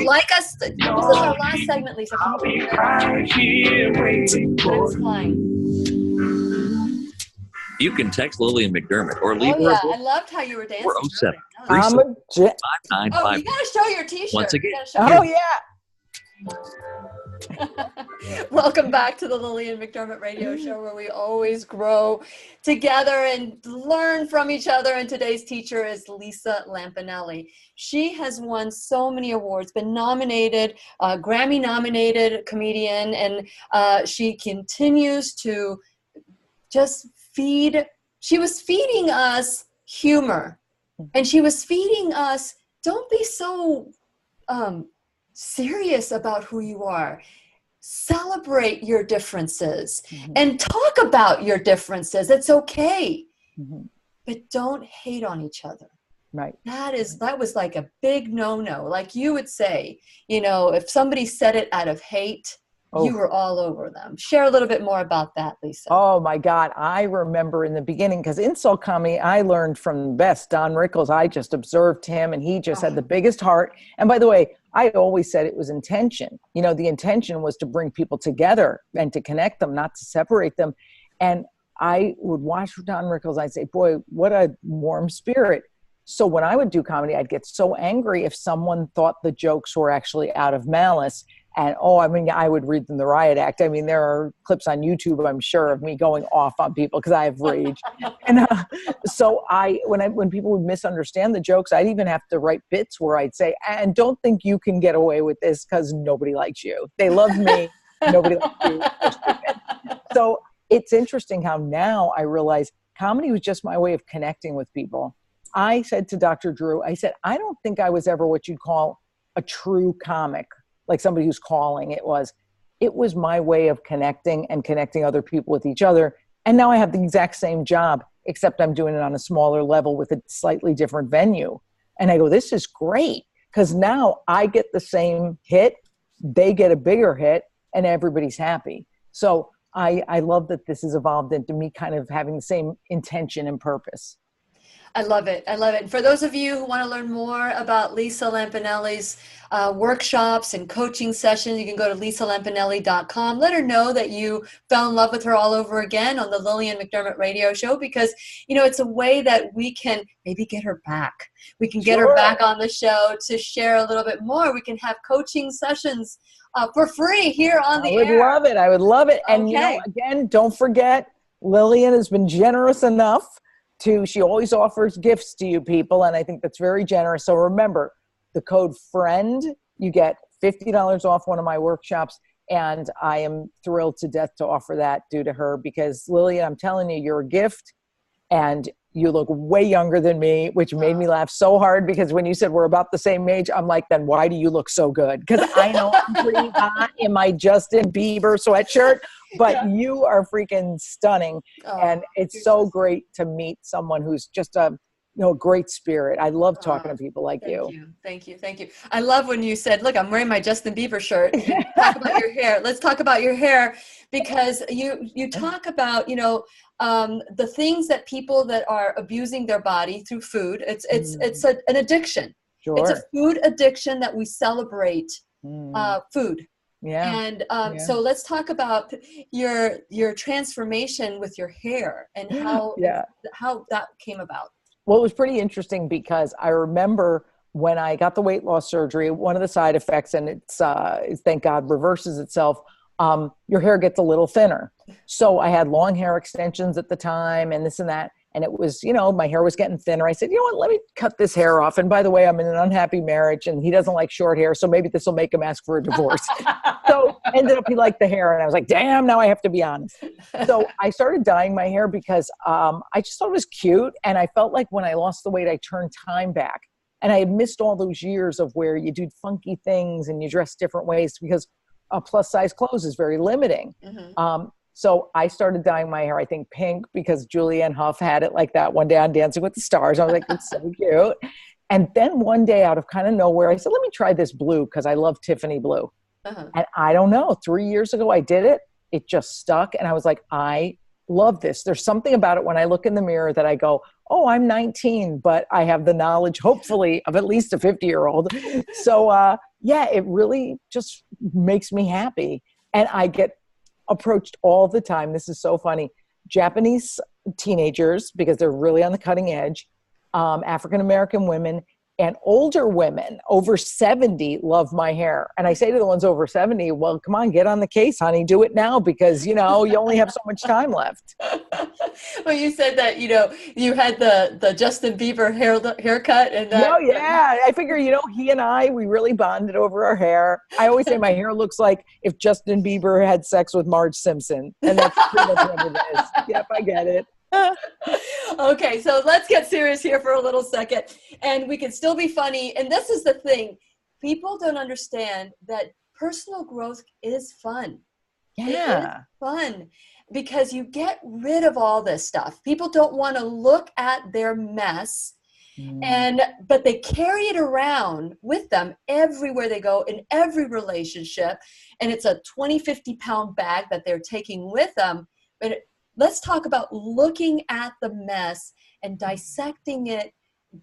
like us, this is our last segment, Lisa. It's flying. You can text Lillian McDermott or leave her a I loved how you were dancing. 407 I'm a jet. Oh, you got to show your T-shirt. Once again. Oh, yeah. Welcome back to the Lillian McDermott Radio Show, where we always grow together and learn from each other. And today's teacher is Lisa Lampanelli. She has won so many awards, been nominated, Grammy nominated comedian, and she continues to just feed. She was feeding us humor, and she was feeding us, don't be so serious about who you are. Celebrate your differences and talk about your differences. It's okay, but don't hate on each other. Right. That was like a big no-no. Like you would say, you know, if somebody said it out of hate, you were all over them. Share a little bit more about that, Lisa. Oh my God. I remember in the beginning, because insult comedy, I learned from the best, Don Rickles. I just observed him, and he just had the biggest heart. And by the way, I always said it was intention. You know, the intention was to bring people together and to connect them, not to separate them. And I would watch Don Rickles. I'd say, boy, what a warm spirit. So when I would do comedy, I'd get so angry if someone thought the jokes were actually out of malice. And, I would read them the riot act. I mean, there are clips on YouTube, I'm sure, of me going off on people because I have rage. And so when people would misunderstand the jokes, I'd even have to write bits where I'd say, and don't think you can get away with this because nobody likes you. They love me. Nobody likes you. So it's interesting how now I realize comedy was just my way of connecting with people. I said to Dr. Drew, I said, I don't think I was ever what you'd call a true comic, like somebody who's calling. It was my way of connecting and connecting other people with each other. And now I have the exact same job, except I'm doing it on a smaller level with a slightly different venue. And I go, this is great, because now I get the same hit, they get a bigger hit, and everybody's happy. So I love that this has evolved into me kind of having the same intention and purpose. I love it. I love it. And for those of you who want to learn more about Lisa Lampanelli's workshops and coaching sessions, you can go to lisalampanelli.com. Let her know that you fell in love with her all over again on the Lillian McDermott Radio Show, because, you know, it's a way that we can maybe get her back. We can get her back on the show to share a little bit more. We can have coaching sessions for free here on the air. I would love it. I would love it. And, you know, again, don't forget, Lillian has been generous enough she always offers gifts to you people, and I think that's very generous. So remember, the code FRIEND, you get $50 off one of my workshops, and I am thrilled to death to offer that due to her, because Lillian, I'm telling you, you're a gift, and you look way younger than me, which made me laugh so hard, because when you said we're about the same age, I'm like, then why do you look so good? Because I know I'm pretty hot in my Justin Bieber sweatshirt, but you are freaking stunning. And it's so great to meet someone who's just a great spirit. I love talking to people like you. Thank you. I love when you said, look, I'm wearing my Justin Bieber shirt. Talk about your hair. Let's talk about your hair, because you talk about, the things that people that are abusing their body through food. It's an addiction. Sure. It's a food addiction that we celebrate food. Yeah. And so let's talk about your transformation with your hair and how that came about. Well, it was pretty interesting, because I remember when I got the weight loss surgery, one of the side effects, and it's thank God reverses itself, your hair gets a little thinner. So I had long hair extensions at the time and this and that. And it was, my hair was getting thinner. I said, you know what, let me cut this hair off. And by the way, I'm in an unhappy marriage and he doesn't like short hair. So maybe this will make him ask for a divorce. So ended up he liked the hair. And I was like, damn, now I have to be honest. So I started dyeing my hair because I just thought it was cute. And I felt like when I lost the weight, I turned time back. And I had missed all those years of where you do funky things and you dress different ways, because plus size clothes is very limiting. Mm-hmm. So I started dyeing my hair, I think pink, because Julianne Hough had it like that one day on Dancing with the Stars. I was like, it's so cute. And then one day out of kind of nowhere, I said, let me try this blue, because I love Tiffany blue. Uh-huh. And I don't know, 3 years ago I did it. It just stuck. And I was like, I love this. There's something about it when I look in the mirror that I go, oh, I'm 19, but I have the knowledge, hopefully, of at least a 50-year-old. So yeah, it really just makes me happy. And I get approached all the time. This is so funny. Japanese teenagers, because they're really on the cutting edge, African-American women, And older women over 70 love my hair. And I say to the ones over 70, well, come on, get on the case, honey. Do it now because, you only have so much time left. Well, you said that, you had the Justin Bieber haircut and that. No, yeah. I figure, he and I, we really bonded over our hair. I always say my hair looks like if Justin Bieber had sex with Marge Simpson. And that's pretty much what it is. Yep, I get it. Okay, so let's get serious here for a little second, and we can still be funny. And this is the thing, people don't understand that personal growth is fun. Yeah, it is fun because you get rid of all this stuff. People don't want to look at their mess, but they carry it around with them everywhere they go, in every relationship, and it's a 20-50 pound bag that they're taking with them. But let's talk about looking at the mess and dissecting it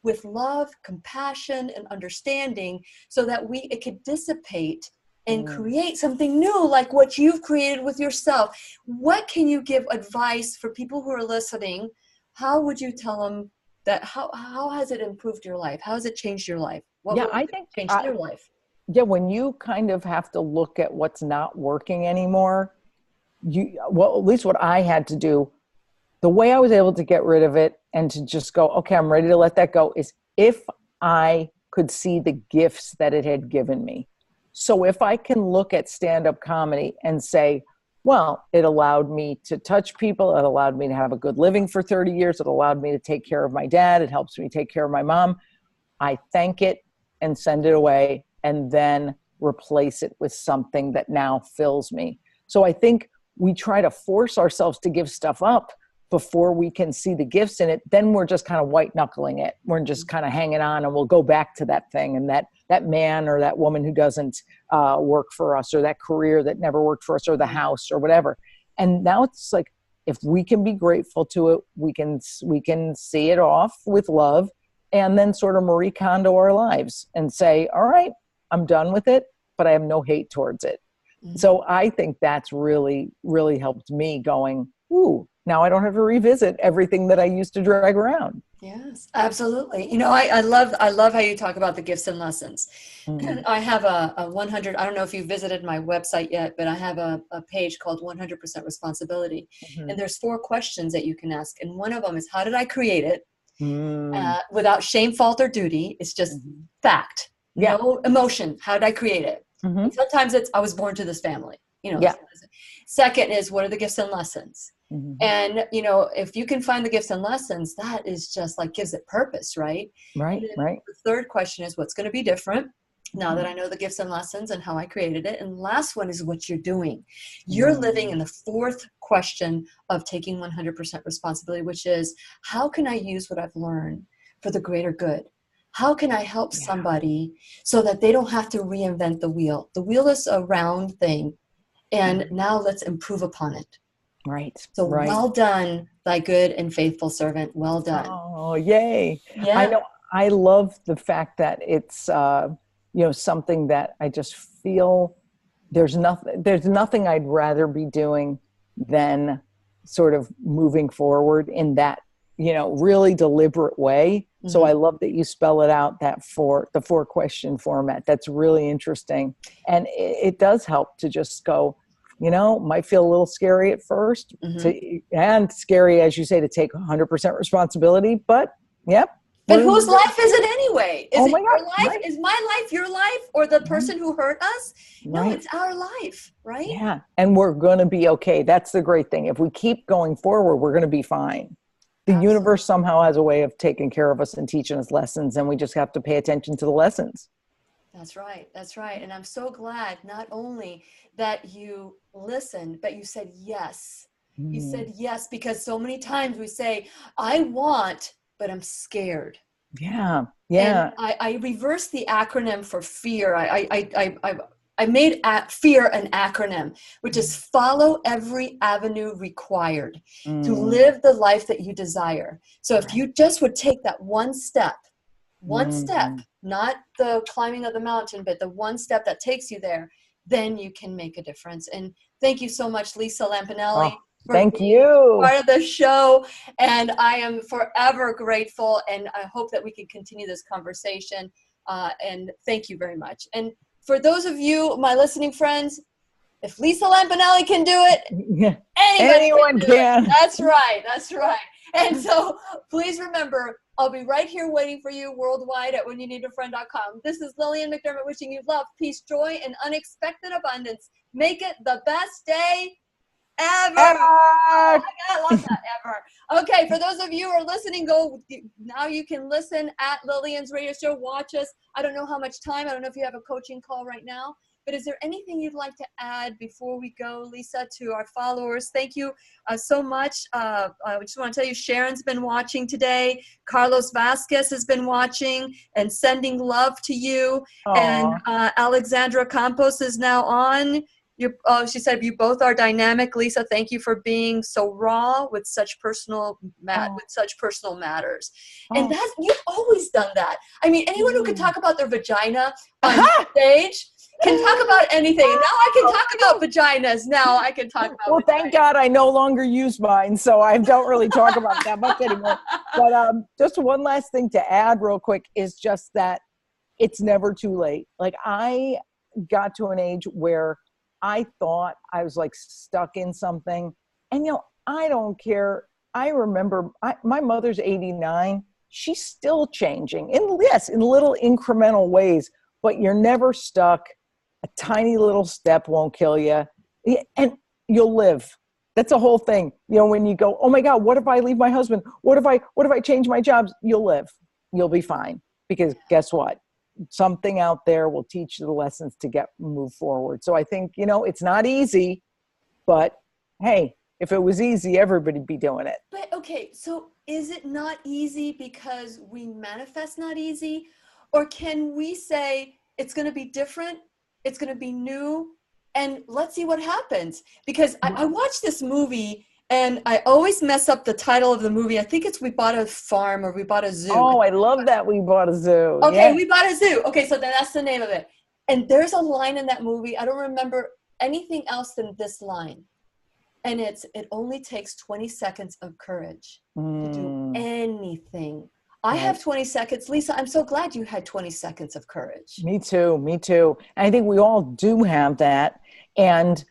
with love, compassion, and understanding so that it could dissipate and create something new, like what you've created with yourself. What can you give advice for people who are listening? How would you tell them that, how has it improved your life? How has it changed your life? I think changed their life? Yeah, when you kind of have to look at what's not working anymore, at least what I had to do, the way I was able to get rid of it and to just go, okay, I'm ready to let that go, is if I could see the gifts that it had given me. So if I can look at stand-up comedy and say, well, it allowed me to touch people, it allowed me to have a good living for 30 years, it allowed me to take care of my dad, it helps me take care of my mom, I thank it and send it away and then replace it with something that now fills me. So I think we try to force ourselves to give stuff up before we can see the gifts in it. Then we're just kind of white knuckling it. We're just kind of hanging on, and we'll go back to that thing and that man or that woman who doesn't work for us, or that career that never worked for us, or the house or whatever. And now it's like, if we can be grateful to it, we can see it off with love and then sort of Marie Kondo our lives and say, all right, I'm done with it, but I have no hate towards it. So I think that's really, really helped me going, ooh, now I don't have to revisit everything that I used to drag around. Yes, absolutely. I love how you talk about the gifts and lessons. I have a 100, I don't know if you visited my website yet, but I have a page called 100% Responsibility. And there's 4 questions that you can ask. And one of them is, how did I create it? Without shame, fault, or duty. It's just fact. Yeah. No emotion. How did I create it? Sometimes it's, I was born to this family. Yeah. Second is, what are the gifts and lessons? And, if you can find the gifts and lessons, that is just like gives it purpose, right? Right. The third question is, what's going to be different now that I know the gifts and lessons and how I created it? And last one is what you're doing. You're living in the fourth question of taking 100% responsibility, which is, how can I use what I've learned for the greater good? How can I help somebody so that they don't have to reinvent the wheel? The wheel is a round thing, and now let's improve upon it. Right. So well done, thy good and faithful servant. Well done. Oh, yay. Yeah. I know. I love the fact that it's, something that I just feel there's nothing I'd rather be doing than sort of moving forward in that, really deliberate way. So I love that you spell it out, the 4-question format. That's really interesting. And it does help to just go, might feel a little scary at first, and scary, as you say, to take 100% responsibility. But, yep. But whose life is it anyway? Is it my your God, life? right. Is my life your life, or the person who hurt us? No, it's our life, right? Yeah, and we're going to be okay. That's the great thing. If we keep going forward, we're going to be fine. The universe somehow has a way of taking care of us and teaching us lessons, and we just have to pay attention to the lessons. That's right. That's right. And I'm so glad not only that you listened, but you said yes. You said yes, because so many times we say, I want, but I'm scared. Yeah. Yeah. And I reversed the acronym for fear. I made fear an acronym, which is follow every avenue required to live the life that you desire. So if you just would take that one step, not the climbing of the mountain, but the one step that takes you there, then you can make a difference. And thank you so much, Lisa Lampanelli. Thank you. Part of the show, and I am forever grateful, and I hope that we can continue this conversation, and thank you very much. And for those of you, my listening friends, if Lisa Lampanelli can do it, anyone can. That's right. And so please remember, I'll be right here waiting for you worldwide at whenyouneedafriend.com. This is Lillian McDermott wishing you love, peace, joy, and unexpected abundance. Make it the best day ever. I love that, ever. Okay, for those of you who are listening, now you can listen at Lillian's radio show. Watch us. I don't know how much time. I don't know if you have a coaching call right now. But is there anything you'd like to add before we go, Lisa, to our followers? Thank you so much. I just want to tell you, Sharon's been watching today. Carlos Vasquez has been watching and sending love to you. Aww. And Alexandra Campos is now on. She said, you both are dynamic. Lisa, thank you for being so raw with such personal matters. And you've always done that. I mean, anyone who can talk about their vagina on stage can talk about anything. Now I can talk about vaginas. Now I can talk about Well, vaginas. Thank God I no longer use mine, so I don't really talk about that much anymore. But just one last thing to add real quick is just that it's never too late. Like, I got to an age where I thought I was like stuck in something. And, I don't care. I remember my mother's 89. She's still changing in little incremental ways, but you're never stuck. A tiny little step won't kill you, and you'll live. That's the whole thing. When you go, oh my God, what if I leave my husband? What if I change my jobs? You'll live. You'll be fine, because guess what? Something out there will teach you the lessons to move forward. So I think, it's not easy, but hey, if it was easy, everybody'd be doing it. But okay, so is it not easy because we manifest not easy? Or can we say it's going to be different? It's going to be new, and let's see what happens. Because I watched this movie, and I always mess up the title of the movie. I think it's We Bought a Farm or We Bought a Zoo. Oh, I love that, We Bought a Zoo. Okay, yeah. We Bought a Zoo. Okay, so then that's the name of it. And there's a line in that movie. I don't remember anything else than this line. And it only takes 20 seconds of courage to do anything. I have 20 seconds. Lisa, I'm so glad you had 20 seconds of courage. Me too. And I think we all do have that. And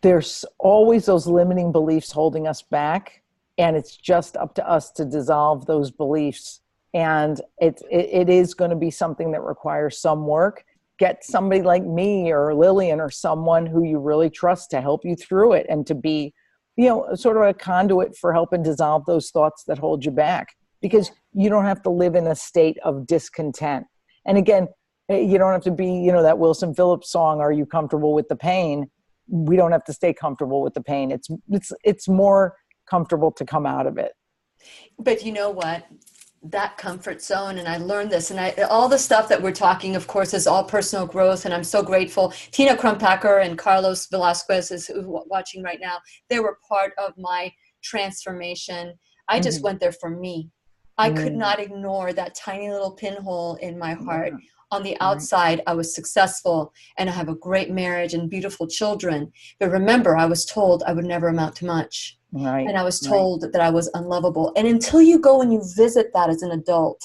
there's always those limiting beliefs holding us back. And it's just up to us to dissolve those beliefs. And it is going to be something that requires some work. Get somebody like me or Lillian or someone who you really trust to help you through it, and to be, sort of a conduit for helping dissolve those thoughts that hold you back. Because you don't have to live in a state of discontent. And again, you don't have to be, that Wilson Phillips song, Are You Comfortable with the Pain? We don't have to stay comfortable with the pain. It's more comfortable to come out of it. But you know what? That comfort zone, and I learned this, and all the stuff that we're talking, of course, is all personal growth, and I'm so grateful. Tina Crumpacker and Carlos Velasquez is watching right now. They were part of my transformation. I just went there for me. I could not ignore that tiny little pinhole in my heart. On the outside, I was successful, and I have a great marriage and beautiful children. But remember, I was told I would never amount to much. Right. And I was told that I was unlovable. And until you go and you visit that as an adult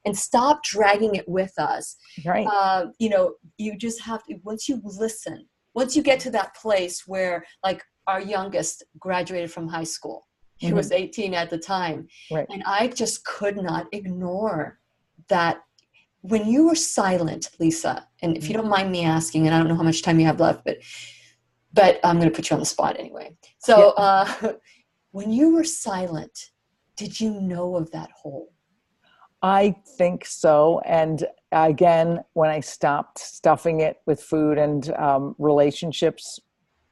and stop dragging it with us, you just have to, once you listen, once you get to that place where, like, our youngest graduated from high school. He was 18 at the time. Right. And I just could not ignore that. When you were silent, Lisa, and if you don't mind me asking, and I don't know how much time you have left, but I'm going to put you on the spot anyway. So when you were silent, did you know of that hole? I think so. And again, when I stopped stuffing it with food and relationships,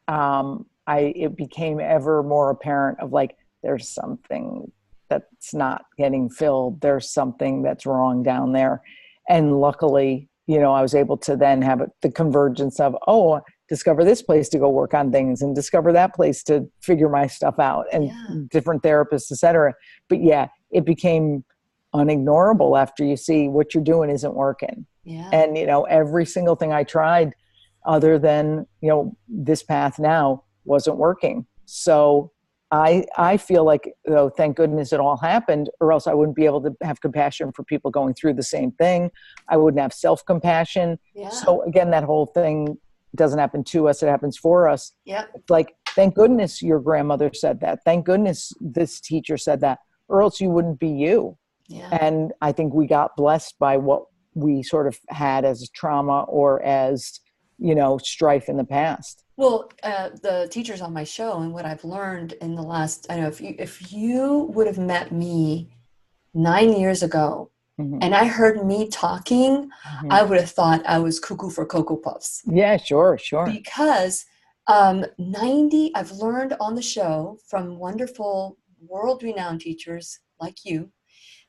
it became ever more apparent of like, there's something that's not getting filled. There's something that's wrong down there. And luckily, I was able to then have the convergence of, discover this place to go work on things and discover that place to figure my stuff out, and different therapists, et cetera. But it became unignorable after you see what you're doing isn't working. Yeah. And, every single thing I tried other than, this path now wasn't working. So I feel like, oh, thank goodness it all happened, or else I wouldn't be able to have compassion for people going through the same thing. I wouldn't have self-compassion. Yeah. So again, that whole thing doesn't happen to us, it happens for us. Yep. It's like, thank goodness your grandmother said that. Thank goodness this teacher said that, or else you wouldn't be you. Yeah. And I think we got blessed by what we sort of had as trauma or as, strife in the past. Well, the teachers on my show and what I've learned in the last, I know if you would have met me 9 years ago and I heard me talking, I would have thought I was cuckoo for Cocoa Puffs. Yeah, sure. Because I've learned on the show from wonderful world-renowned teachers like you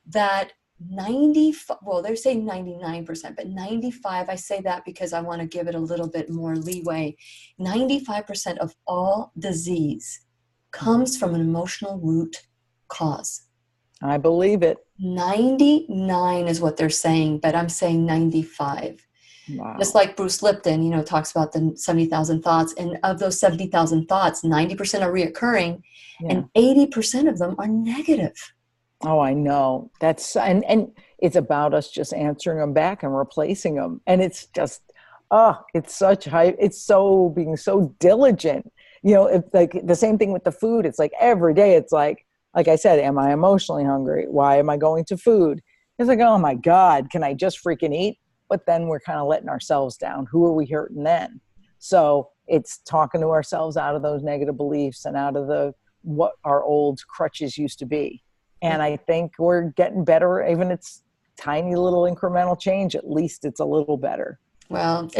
that 95, well, they're saying 99%, but 95, I say that because I want to give it a little bit more leeway. 95% of all disease comes from an emotional root cause. I believe it. 99 is what they're saying, but I'm saying 95. Wow. Just like Bruce Lipton, talks about the 70,000 thoughts. And of those 70,000 thoughts, 90% are reoccurring and 80% of them are negative. Oh, I know. That's, and it's about us just answering them back and replacing them. And it's just, it's such hype. It's so being so diligent, it's like the same thing with the food. It's like every day it's like I said, am I emotionally hungry? Why am I going to food? It's like, oh my God, can I just freaking eat? But then we're kind of letting ourselves down. Who are we hurting then? So it's talking to ourselves out of those negative beliefs and out of what our old crutches used to be. And I think we're getting better. Even it's tiny little incremental change, at least it's a little better. Well,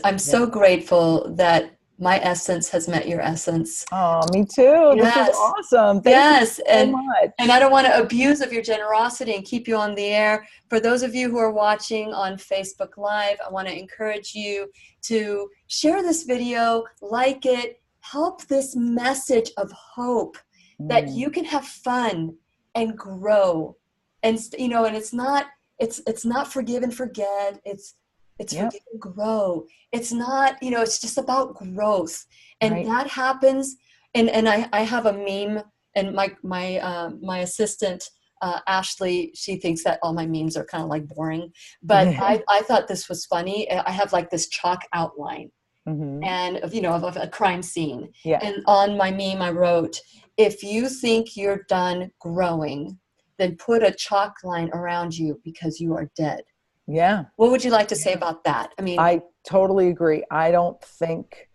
I'm so grateful that my essence has met your essence. Oh, me too. Yes. This is awesome. Thank you so much. And I don't want to abuse of your generosity and keep you on the air. For those of you who are watching on Facebook Live, I want to encourage you to share this video, like it, help this message of hope that you can have fun and grow, and and it's not forgive and forget. It's forgive and grow. It's not, it's just about growth, and that happens. And I have a meme, and my assistant Ashley, she thinks that all my memes are kind of like boring, but I thought this was funny. I have like this chalk outline, and of a crime scene, and on my meme I wrote, if you think you're done growing, then put a chalk line around you because you are dead. Yeah. What would you like to say about that? I totally agree. I don't think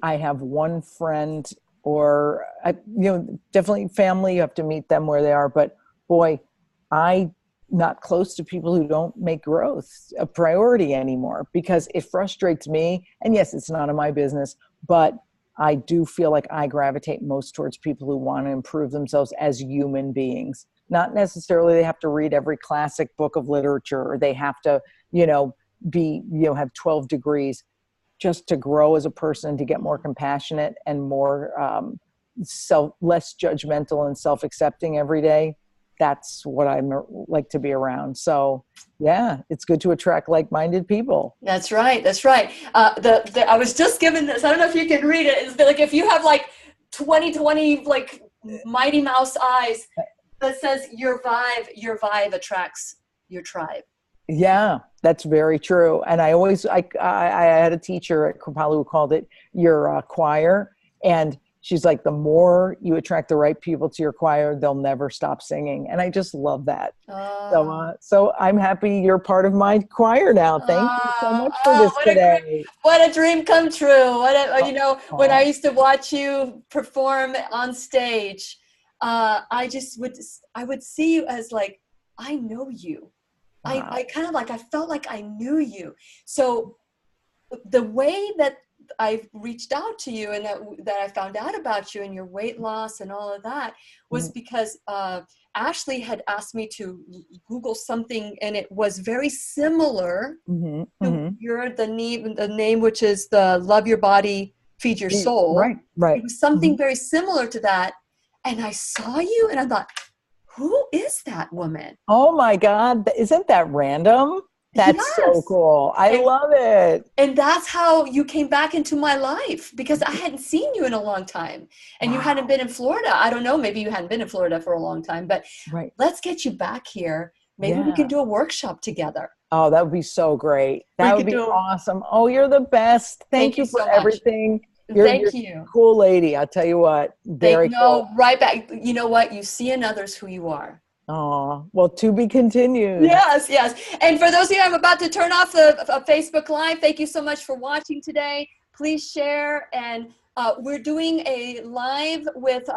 I have one friend or, definitely family. You have to meet them where they are. But boy, I'm not close to people who don't make growth a priority anymore because it frustrates me. And yes, it's none of my business, but I do feel like I gravitate most towards people who want to improve themselves as human beings. Not necessarily they have to read every classic book of literature or they have to, have 12 degrees just to grow as a person, to get more compassionate and more less judgmental and self-accepting every day. That's what I like to be around. So yeah, it's good to attract like-minded people. That's right. That's right. I was just given this. I don't know if you can read it. It's like if you have like 20 like Mighty Mouse eyes that says your vibe attracts your tribe. Yeah, that's very true. And I had a teacher at Kripalu who called it your choir. And she's like, the more you attract the right people to your choir, they'll never stop singing. And I just love that. So I'm happy you're part of my choir now. Thank you so much for this today. What a dream come true. When I used to watch you perform on stage, I would see you as like, I know you. Wow. I kind of like, I felt like I knew you. So the way that I reached out to you and that I found out about you and your weight loss and all of that was because Ashley had asked me to Google something, and it was very similar to the name, which is the Love Your Body, Feed Your Soul. Right. It was something very similar to that. And I saw you and I thought, who is that woman? Oh my God. Isn't that random? That's so cool. I love it. And that's how you came back into my life, because I hadn't seen you in a long time, and you hadn't been in Florida. I don't know, maybe you hadn't been in Florida for a long time, but let's get you back here. Maybe we can do a workshop together. Oh, that would be so great. That would be awesome. Oh, you're the best. Thank you for so everything. You're a cool lady. I'll tell you what. Very cool. Right back. You know what? You see in others who you are. Oh, well, to be continued. Yes, yes. And for those of you, I'm about to turn off the Facebook Live. Thank you so much for watching today. Please share. And we're doing a live with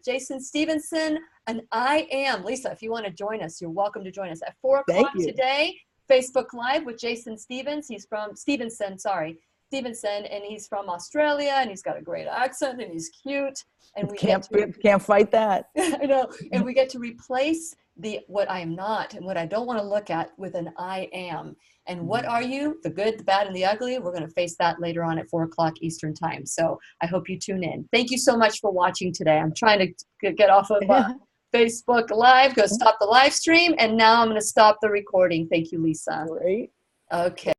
Jason Stevenson. And I am, Lisa, if you want to join us, you're welcome to join us at 4 o'clock today. Facebook Live with Jason Stevenson, and he's from Australia, and he's got a great accent, and he's cute. And we can't fight that. I know. And we get to replace what I am not and what I don't want to look at with an I am. And what are you? The good, the bad, and the ugly. We're going to face that later on at 4 o'clock Eastern time. So I hope you tune in. Thank you so much for watching today. I'm trying to get off of Facebook Live, go stop the live stream, and now I'm going to stop the recording. Thank you, Lisa. Great. Okay.